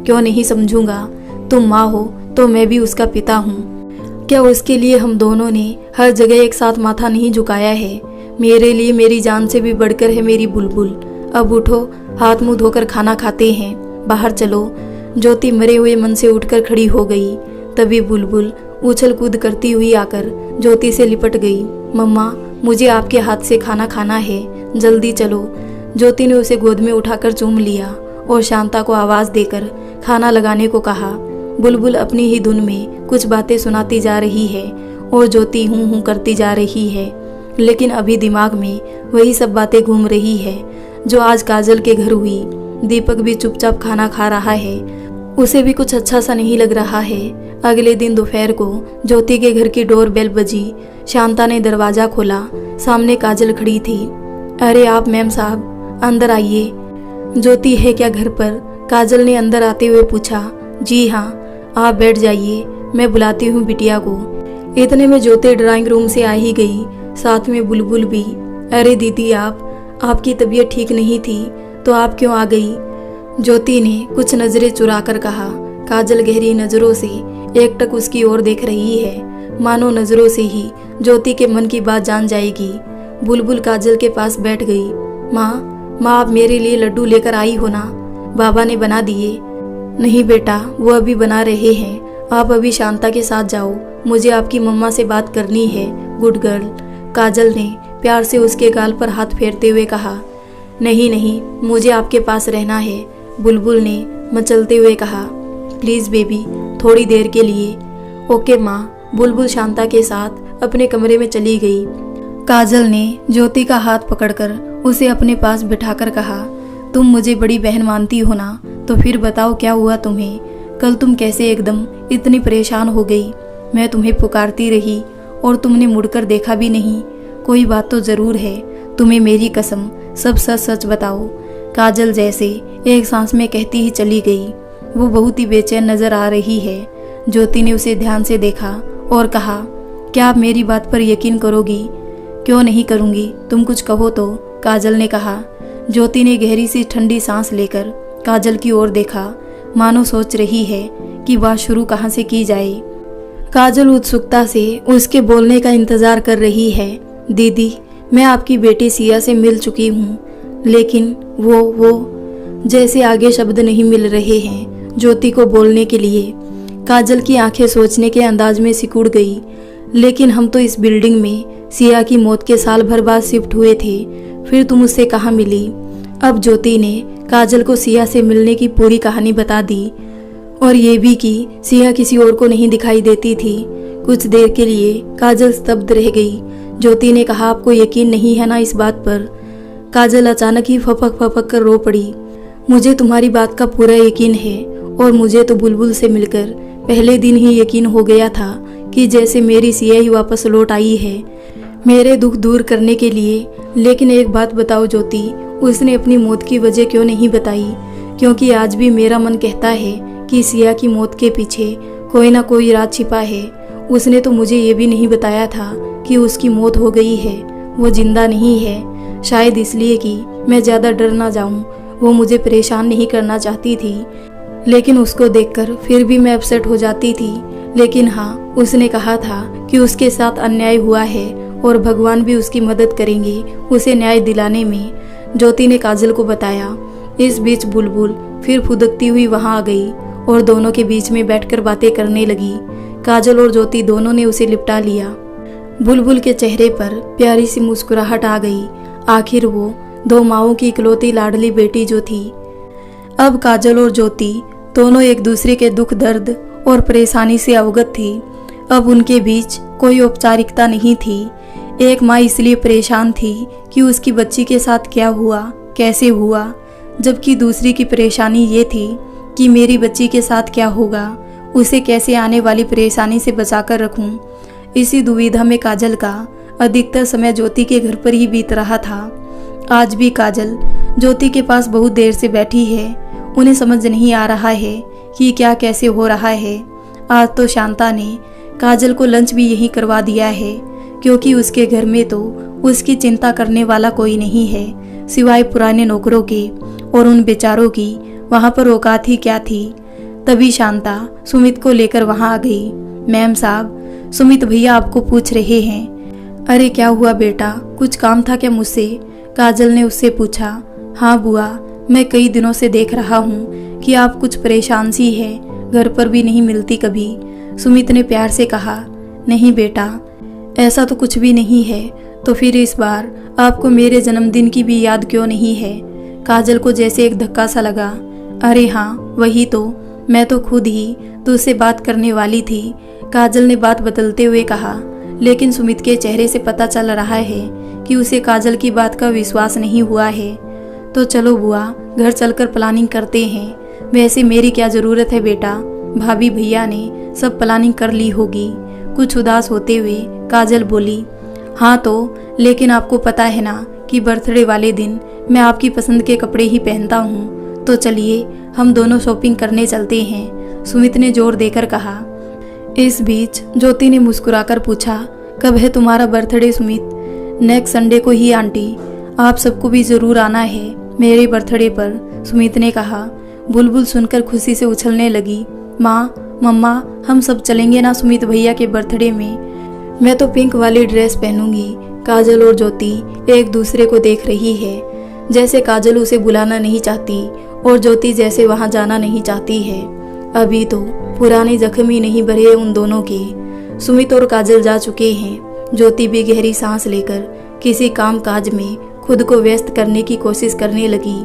क्यों नहीं समझूंगा? तुम माँ हो तो मैं भी उसका पिता हूँ। क्या उसके लिए हम दोनों ने हर जगह एक साथ माथा नहीं झुकाया है? मेरे लिए मेरी जान से भी बढ़कर है मेरी बुलबुल। अब उठो, हाथ मुंह धोकर खाना खाते हैं, बाहर चलो। ज्योति मरे हुए मन से उठकर खड़ी हो गई। तभी बुलबुल उछल कूद करती हुई आकर ज्योति से लिपट गई। मम्मा, मुझे आपके हाथ से खाना खाना है, जल्दी चलो। ज्योति ने उसे गोद में उठाकर चूम लिया और शांता को आवाज देकर खाना लगाने को कहा। बुलबुल अपनी ही धुन में कुछ बातें सुनाती जा रही है और ज्योति हूँ हूँ करती जा रही है, लेकिन अभी दिमाग में वही सब बातें घूम रही है जो आज काजल के घर हुई। दीपक भी चुपचाप खाना खा रहा है। उसे भी कुछ अच्छा सा नहीं लग रहा है। अगले दिन दोपहर को ज्योति के घर की डोर बेल बजी। शांता ने दरवाजा खोला। सामने काजल खड़ी थी। अरे आप मैम साहब, अंदर आइए। ज्योति है क्या घर पर? काजल ने अंदर आते हुए पूछा। जी हाँ, आप बैठ जाइए, मैं बुलाती हूँ बिटिया को। इतने में ज्योति ड्राइंग रूम से आ ही गई, साथ में बुलबुल भी। अरे दीदी, आपकी तबीयत ठीक नहीं थी तो आप क्यों आ गई? ज्योति ने कुछ नजरें चुरा कर कहा। काजल गहरी नजरों से एकटक उसकी ओर देख रही है। मानो नजरों से ही ज्योति के मन की बात जान जाएगी। बुलबुल काजल के पास बैठ गई। माँ आप मेरे लिए लड्डू लेकर आई हो ना? बाबा ने बना दिए। नहीं बेटा, वो अभी बना रहे हैं, आप अभी शांता के साथ जाओ, मुझे आपकी मम्मा से बात करनी है। गुड गर्ल, काजल ने प्यार से उसके गाल पर हाथ फेरते हुए कहा। नहीं, मुझे आपके पास रहना है, बुलबुल ने मचलते हुए कहा। प्लीज़ बेबी, थोड़ी देर के लिए। ओके माँ। बुलबुल शांता के साथ अपने कमरे में चली गई। काजल ने ज्योति का हाथ पकड़कर उसे अपने पास बिठाकर कहा, तुम मुझे बड़ी बहन मानती हो ना, तो फिर बताओ क्या हुआ तुम्हें? कल तुम कैसे एकदम इतनी परेशान हो गई? मैं तुम्हें पुकारती रही और तुमने मुड़कर देखा भी नहीं। कोई बात तो ज़रूर है, तुम्हें मेरी कसम सब सच सच बताओ। काजल जैसे एक सांस में कहती ही चली गई। वो बहुत ही बेचैन नजर आ रही है। ज्योति ने उसे ध्यान से देखा और कहा, क्या आप मेरी बात पर यकीन करोगी? क्यों नहीं करूँगी, तुम कुछ कहो तो, काजल ने कहा। ज्योति ने गहरी सी ठंडी सांस लेकर काजल की ओर देखा, मानो सोच रही है कि बात शुरू कहाँ से की जाए। काजल उत्सुकता से उसके बोलने का इंतजार कर रही है। दीदी, मैं आपकी बेटी सिया से मिल चुकी हूँ, लेकिन वो जैसे आगे शब्द नहीं मिल रहे हैं ज्योति को बोलने के लिए। काजल की आंखें सोचने के अंदाज में सिकुड़ गई। लेकिन हम तो इस बिल्डिंग में सिया की मौत के साल भर बाद शिफ्ट हुए थे, फिर तुम उससे कहाँ मिली? अब ज्योति ने काजल को सिया से मिलने की पूरी कहानी बता दी और ये भी कि सिया किसी और को नहीं दिखाई देती थी। कुछ देर के लिए काजल स्तब्ध रह गई। ज्योति ने कहा, आपको यकीन नहीं है ना इस बात पर? काजल अचानक ही फपक कर रो पड़ी। मुझे तुम्हारी बात का पूरा यकीन है और मुझे तो बुलबुल से मिलकर पहले दिन ही यकीन हो गया था कि जैसे मेरी सिया ही वापस लौट आई है मेरे दुख दूर करने के लिए। लेकिन एक बात बताओ ज्योति, उसने अपनी मौत की वजह क्यों नहीं बताई? क्योंकि आज भी मेरा मन कहता है कि सिया की मौत के पीछे कोई ना कोई राज छिपा है। उसने तो मुझे ये भी नहीं बताया था कि उसकी मौत हो गई है, वो जिंदा नहीं है। शायद इसलिए कि मैं ज़्यादा डर ना जाऊं। वो मुझे परेशान नहीं करना चाहती थी, लेकिन उसको देखकर फिर भी मैं अपसेट हो जाती थी। लेकिन हाँ, उसने कहा था कि उसके साथ अन्याय हुआ है और भगवान भी उसकी मदद करेंगे उसे न्याय दिलाने में, ज्योति ने काजल को बताया। इस बीच बुलबुल फिर फुदकती हुई वहां आ गई और दोनों के बीच में बैठकर बातें करने लगी। काजल और ज्योति दोनों ने उसे लिपटा लिया। बुलबुल के चेहरे पर प्यारी सी मुस्कुराहट आ गई। आखिर वो दो माओं की इकलौती लाडली बेटी जो थी। अब काजल और ज्योति दोनों एक दूसरे के दुख दर्द और परेशानी से अवगत थी। अब उनके बीच कोई औपचारिकता नहीं थी। एक माँ इसलिए परेशान थी कि उसकी बच्ची के साथ क्या हुआ, कैसे हुआ, जबकि दूसरी की परेशानी ये थी कि मेरी बच्ची के साथ क्या होगा, उसे कैसे आने वाली परेशानी से बचाकर रखूं। इसी दुविधा में काजल का अधिकतर समय ज्योति के घर पर ही बीत रहा था। आज भी काजल ज्योति के पास बहुत देर से बैठी है। उन्हें समझ नहीं आ रहा है कि क्या कैसे हो रहा है। आज तो शांता ने काजल को लंच भी यहीं करवा दिया है, क्योंकि उसके घर में तो उसकी चिंता करने वाला कोई नहीं है सिवाय पुराने नौकरों के, और उन बेचारों की वहाँ पर औकात ही क्या थी। तभी शांता सुमित को लेकर वहाँ आ गई। मैम साहब, सुमित भैया आपको पूछ रहे हैं। अरे क्या हुआ बेटा, कुछ काम था क्या मुझसे? काजल ने उससे पूछा। हाँ बुआ, मैं कई दिनों से देख रहा हूँ कि आप कुछ परेशान सी है, घर पर भी नहीं मिलती कभी, सुमित ने प्यार से कहा। नहीं बेटा, ऐसा तो कुछ भी नहीं है। तो फिर इस बार आपको मेरे जन्मदिन की भी याद क्यों नहीं है? काजल को जैसे एक धक्का सा लगा। अरे हाँ वही तो, मैं तो खुद ही तुझसे बात करने वाली थी, काजल ने बात बदलते हुए कहा। लेकिन सुमित के चेहरे से पता चल रहा है कि उसे काजल की बात का विश्वास नहीं हुआ है। तो चलो बुआ, घर चलकर प्लानिंग करते हैं। वैसे मेरी क्या ज़रूरत है बेटा, भाभी भैया ने सब प्लानिंग कर ली होगी। कुछ उदास होते हुए काजल बोली। हाँ तो, लेकिन आपको पता है ना कि बर्थडे वाले दिन मैं आपकी पसंद के कपड़े ही पहनता हूँ। तो चलिए हम दोनों शॉपिंग करने चलते हैं, सुमित ने जोर देकर कहा। इस बीच ज्योति ने मुस्कुराकर पूछा, कब है तुम्हारा बर्थडे सुमित? नेक्स्ट संडे को ही आंटी, आप सबको भी ज़रूर आना है मेरे बर्थडे पर, सुमित ने कहा। बुलबुल सुनकर खुशी से उछलने लगी। माँ, मम्मा हम सब चलेंगे ना सुमित भैया के बर्थडे में? मैं तो पिंक वाली ड्रेस पहनूंगी। काजल और ज्योति एक दूसरे को देख रही है, जैसे काजल उसे बुलाना नहीं चाहती और ज्योति जैसे वहां जाना नहीं चाहती है। अभी तो पुराने जख्म ही नहीं भरे उन दोनों के। सुमित और काजल जा चुके हैं। ज्योति भी गहरी सांस लेकर किसी काम काज में खुद को व्यस्त करने की कोशिश करने लगी,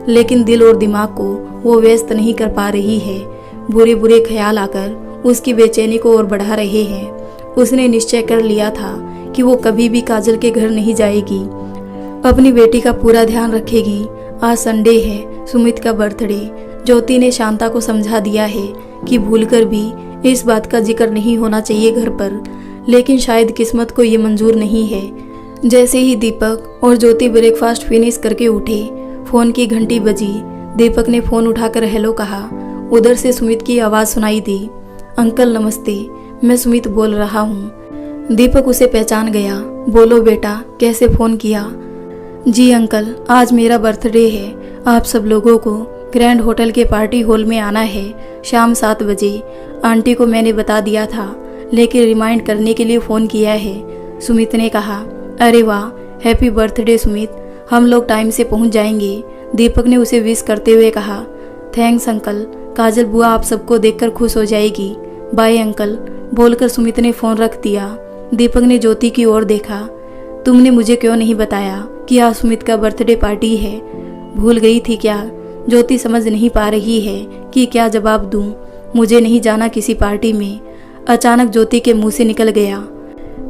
लेकिन दिल और दिमाग को वो व्यस्त नहीं कर पा रही है। बुरे बुरे ख्याल आकर उसकी बेचैनी को और बढ़ा रहे हैं। उसने निश्चय कर लिया था कि वो कभी भी काजल के घर नहीं जाएगी, अपनी बेटी का पूरा ध्यान रखेगी। आज संडे है, सुमित का बर्थडे। ज्योति ने शांता को समझा दिया है कि भूलकर भी इस बात का जिक्र नहीं होना चाहिए घर पर, लेकिन शायद किस्मत को ये मंजूर नहीं है। जैसे ही दीपक और ज्योति ब्रेकफास्ट फिनिश करके उठे, फोन की घंटी बजी। दीपक ने फोन उठाकर हेलो कहा। उधर से सुमित की आवाज़ सुनाई दी। अंकल नमस्ते, मैं सुमित बोल रहा हूँ। दीपक उसे पहचान गया। बोलो बेटा, कैसे फ़ोन किया? जी अंकल, आज मेरा बर्थडे है। आप सब लोगों को ग्रैंड होटल के पार्टी हॉल में आना है शाम 7 बजे। आंटी को मैंने बता दिया था, लेकिन रिमाइंड करने के लिए फ़ोन किया है, सुमित ने कहा। अरे वाह, हैप्पी बर्थडे सुमित, हम लोग टाइम से पहुंच जाएंगे, दीपक ने उसे विश करते हुए कहा। थैंक्स अंकल, काजल बुआ आप सबको देखकर खुश हो जाएगी। बाय अंकल, बोलकर सुमित ने फ़ोन रख दिया। दीपक ने ज्योति की ओर देखा। तुमने मुझे क्यों नहीं बताया कि आज सुमित का बर्थडे पार्टी है? भूल गई थी क्या? ज्योति समझ नहीं पा रही है कि क्या जवाब दूं। मुझे नहीं जाना किसी पार्टी में, अचानक ज्योति के मुंह से निकल गया।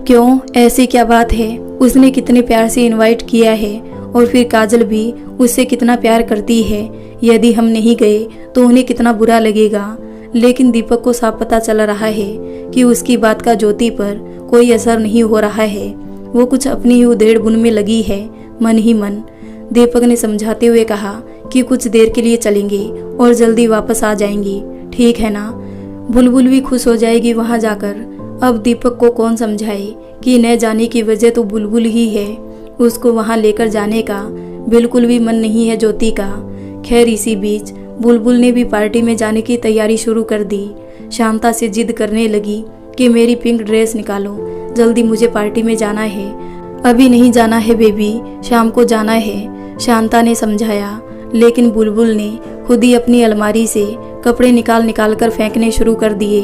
क्यों, ऐसी क्या बात है? उसने कितने प्यार से इनवाइट किया है और फिर काजल भी उससे कितना प्यार करती है। यदि हम नहीं गए तो उन्हें कितना बुरा लगेगा। लेकिन दीपक को साफ पता चल रहा है कि उसकी बात का ज्योति पर कोई असर नहीं हो रहा है। वो कुछ अपनी ही उधेड़ बुन में लगी है, मन ही मन। दीपक ने समझाते हुए कहा कि कुछ देर के लिए चलेंगे और जल्दी वापस आ जाएंगी, ठीक है ना? बुलबुल भी खुश हो जाएगी वहां जाकर। अब दीपक को कौन समझाए कि न जाने की वजह तो बुलबुल ही है। उसको वहां लेकर जाने का बिल्कुल भी मन नहीं है ज्योति का। खैर, इसी बीच बुलबुल ने भी पार्टी में जाने की तैयारी शुरू कर दी। शांता से जिद करने लगी कि मेरी पिंक ड्रेस निकालो, जल्दी मुझे पार्टी में जाना है। अभी नहीं जाना है बेबी, शाम को जाना है, शांता ने समझाया। लेकिन बुलबुल ने खुद ही अपनी अलमारी से कपड़े निकाल कर फेंकने शुरू कर दिए।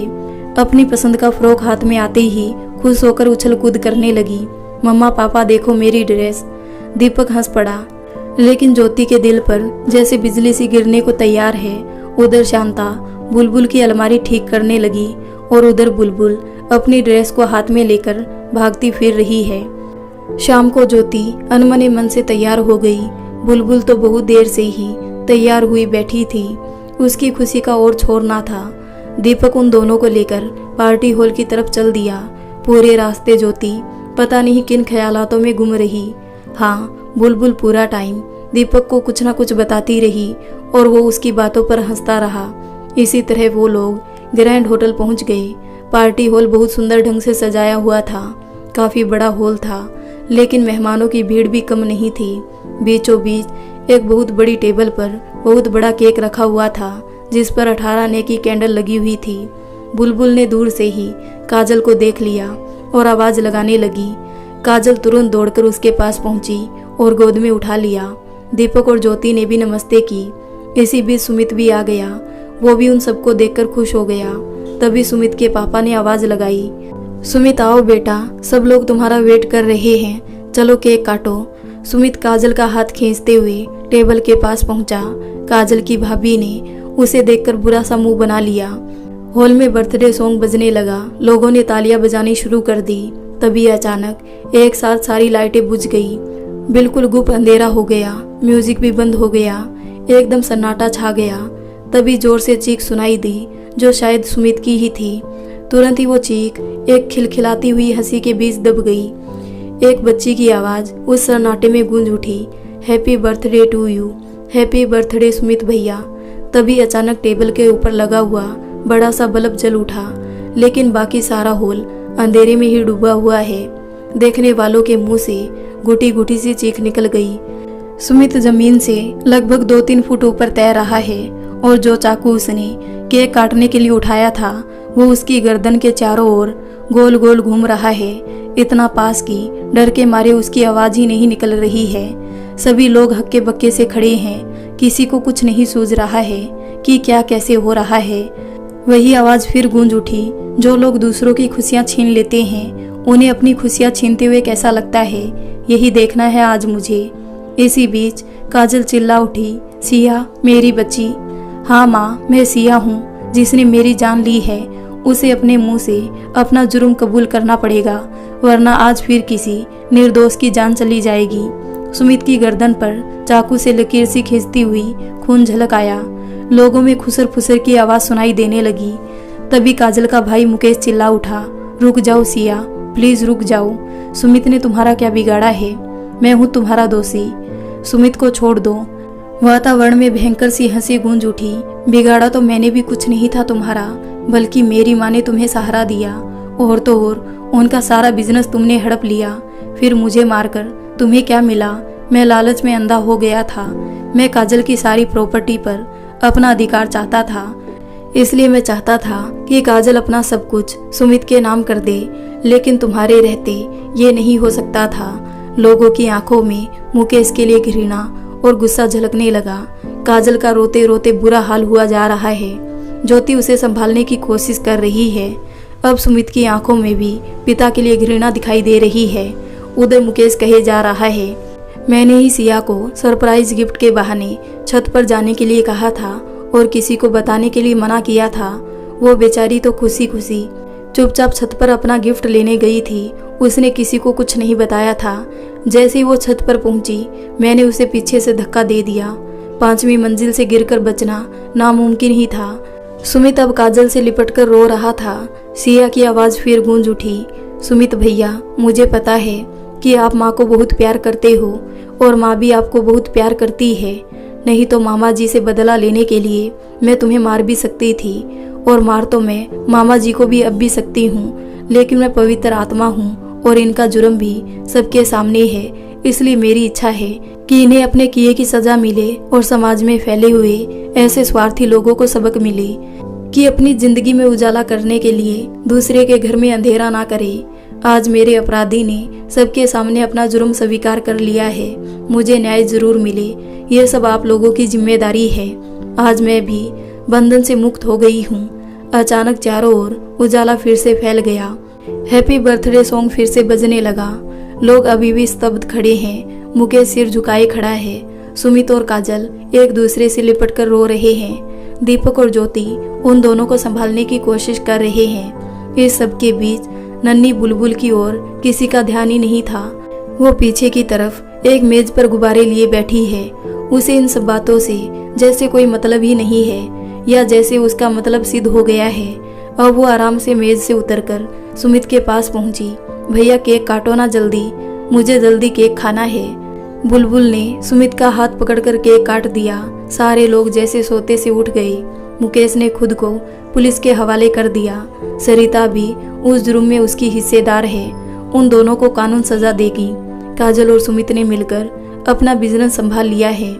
अपनी पसंद का फ्रॉक हाथ में आते ही खुश होकर उछल कूद करने लगी। मम्मा पापा देखो मेरी ड्रेस। दीपक हंस पड़ा, लेकिन ज्योति के दिल पर जैसे बिजली सी गिरने को तैयार है। उधर शांता बुलबुल की अलमारी ठीक करने लगी और उधर बुलबुल अपनी ड्रेस को हाथ में लेकर भागती फिर रही है। शाम को ज्योति अनमने मन से तैयार हो गई। बुलबुल तो बहुत देर से ही तैयार हुई बैठी थी। उसकी खुशी का और छोर ना था। दीपक उन दोनों को लेकर पार्टी हॉल की तरफ चल दिया। पूरे रास्ते ज्योति पता नहीं किन ख्यालातों में गुम रही। हाँ, बुलबुल पूरा टाइम दीपक को कुछ ना कुछ बताती रही और वो उसकी बातों पर हंसता रहा। इसी तरह वो लोग ग्रैंड होटल पहुंच गए। पार्टी हॉल बहुत सुंदर ढंग से सजाया हुआ था। काफी बड़ा हॉल था, लेकिन मेहमानों की भीड़ भी कम नहीं थी। बीचों बीच एक बहुत बड़ी टेबल पर बहुत बड़ा केक रखा हुआ था, जिस पर 18 आने की कैंडल लगी हुई थी। बुलबुल ने दूर से ही काजल को देख लिया और आवाज लगाने लगी। काजल तुरंत दौड़कर उसके पास पहुंची और गोद में उठा लिया। दीपक और ज्योति ने भी नमस्ते की। इसी बीच सुमित भी आ गया। वो भी उन सबको देखकर खुश हो गया। तभी सुमित के पापा ने आवाज लगाई, सुमित आओ बेटा, सब लोग तुम्हारा वेट कर रहे हैं, चलो केक काटो। सुमित काजल का हाथ खींचते हुए टेबल के पास पहुंचा। काजल की भाभी ने उसे देखकर बुरा सा मुंह बना लिया। हॉल में बर्थडे सॉन्ग बजने लगा। लोगों ने तालियां बजानी शुरू कर दी। तभी अचानक एक साथ सारी लाइटें बुझ गई। बिल्कुल गुप अंधेरा हो गया। म्यूजिक भी बंद हो गया। एकदम सन्नाटा छा गया। तभी जोर से चीख सुनाई दी, जो शायद सुमित की ही थी। तुरंत ही वो चीख एक खिलखिलाती हुई हंसी के बीच दब गई। एक बच्ची की आवाज उस सन्नाटे में गूंज उठी, happy birthday to you, happy birthday Sumit भैया। तभी अचानक टेबल के ऊपर लगा हुआ बड़ा सा बल्ब जल उठा, लेकिन बाकी सारा हॉल अंधेरे में ही डूबा हुआ है। देखने वालों के मुंह से गुटी गुटी सी चीख निकल गई। सुमित जमीन से लगभग 2-3 फुट ऊपर तैर रहा है और जो चाकू उसने केक काटने के लिए उठाया था वो उसकी गर्दन के चारों ओर गोल गोल घूम रहा है, इतना पास कि डर के मारे उसकी आवाज ही नहीं निकल रही है। सभी लोग हक्के बक्के से खड़े हैं, किसी को कुछ नहीं सूझ रहा है कि क्या कैसे हो रहा है। वही आवाज फिर गूंज उठी, जो लोग दूसरों की खुशियां छीन लेते हैं उन्हें अपनी खुशियां छीनते हुए कैसा लगता है, यही देखना है आज मुझे। इसी बीच काजल चिल्ला उठी, सिया मेरी बच्ची। हाँ माँ, मैं सिया हूँ, जिसने मेरी जान ली है उसे अपने मुंह से अपना जुर्म कबूल करना पड़ेगा, वरना आज फिर किसी निर्दोष की जान चली जाएगी। सुमित की गर्दन पर चाकू से लकीर सी खींचती हुई खून झलक आया। लोगों में खुसर फुसर की आवाज सुनाई देने लगी। तभी काजल का भाई मुकेश चिल्ला उठा, रुक जाओ सिया, प्लीज रुक जाओ। सुमित ने तुम्हारा क्या बिगाड़ा है? मैं हूँ तुम्हारा दोषी, सुमित को छोड़ दो। वातावरण में भयंकर सी हंसी गूंज उठी। बिगाड़ा तो मैंने भी कुछ नहीं था तुम्हारा, बल्कि मेरी माँ ने तुम्हें सहारा दिया, और तो और उनका सारा बिजनेस तुमने हड़प लिया। फिर मुझे मारकर तुम्हें क्या मिला? मैं लालच में अंधा हो गया था। मैं काजल की सारी प्रॉपर्टी पर अपना अधिकार चाहता था, इसलिए मैं चाहता था कि काजल अपना सब कुछ सुमित के नाम कर दे, लेकिन तुम्हारे रहते ये नहीं हो सकता था। लोगों की आंखों में मुकेश के लिए घृणा और गुस्सा झलकने लगा। काजल का रोते रोते बुरा हाल हुआ जा रहा है। ज्योति उसे संभालने की कोशिश कर रही है। अब सुमित की आंखों में भी पिता के लिए घृणा दिखाई दे रही है। उधर मुकेश कहे जा रहा है, मैंने ही सिया को सरप्राइज गिफ्ट के बहाने छत पर जाने के लिए कहा था और किसी को बताने के लिए मना किया था। वो बेचारी तो खुशी खुशी चुपचाप छत पर अपना गिफ्ट लेने गई थी। उसने किसी को कुछ नहीं बताया था। जैसे ही वो छत पर पहुंची, मैंने उसे पीछे से धक्का दे दिया। 5वीं मंजिल से गिरकर बचना नामुमकिन ही था। सुमित अब काजल से लिपटकर रो रहा था। सिया की आवाज फिर गूंज उठी, सुमित भैया, मुझे पता है कि आप माँ को बहुत प्यार करते हो और माँ भी आपको बहुत प्यार करती है। नहीं तो मामा जी से बदला लेने के लिए मैं तुम्हें मार भी सकती थी, और मार तो मैं मामा जी को भी अब भी सकती हूँ, लेकिन मैं पवित्र आत्मा हूँ और इनका जुर्म भी सबके सामने है। इसलिए मेरी इच्छा है कि इन्हें अपने किए की सजा मिले और समाज में फैले हुए ऐसे स्वार्थी लोगों को सबक मिले कि अपनी जिंदगी में उजाला करने के लिए दूसरे के घर में अंधेरा ना करे। आज मेरे अपराधी ने सबके सामने अपना जुर्म स्वीकार कर लिया है। मुझे न्याय जरूर मिले, ये सब आप लोगों की जिम्मेदारी है। आज मैं भी बंधन से मुक्त हो गई हूँ। अचानक चारों ओर उजाला फिर से फैल गया। हैप्पी बर्थडे सॉन्ग फिर से बजने लगा। लोग अभी भी स्तब्ध खड़े हैं। मुकेश सिर झुकाए खड़ा है। सुमित और काजल एक दूसरे से लिपटकर रो रहे हैं। दीपक और ज्योति उन दोनों को संभालने की कोशिश कर रहे हैं। इस सब के बीच नन्ही बुलबुल की ओर किसी का ध्यान ही नहीं था। वो पीछे की तरफ एक मेज पर गुब्बारे लिए बैठी है। उसे इन सब बातों से जैसे कोई मतलब ही नहीं है, या जैसे उसका मतलब सिद्ध हो गया है। अब वो आराम से मेज से उतरकर सुमित के पास पहुंची। भैया केक काटो ना जल्दी, मुझे जल्दी केक खाना है। बुलबुल ने सुमित का हाथ पकड़कर केक काट दिया। सारे लोग जैसे सोते से उठ गए। मुकेश ने खुद को पुलिस के हवाले कर दिया। सरिता भी उस जुर्म में उसकी हिस्सेदार है। उन दोनों को कानून सजा देगी। काजल और सुमित ने मिलकर अपना बिजनेस संभाल लिया है।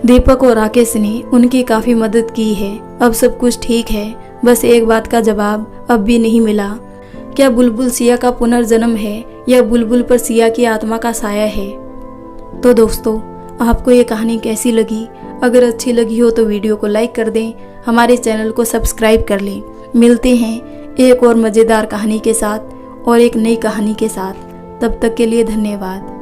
दीपक और राकेश ने उनकी काफी मदद की है। अब सब कुछ ठीक है, बस एक बात का जवाब अब भी नहीं मिला। क्या बुलबुल सिया का पुनर्जन्म है या बुलबुल पर सिया की आत्मा का साया है? तो दोस्तों, आपको ये कहानी कैसी लगी? अगर अच्छी लगी हो तो वीडियो को लाइक कर दें, हमारे चैनल को सब्सक्राइब कर लें। मिलते हैं एक और मज़ेदार कहानी के साथ और एक नई कहानी के साथ। तब तक के लिए धन्यवाद।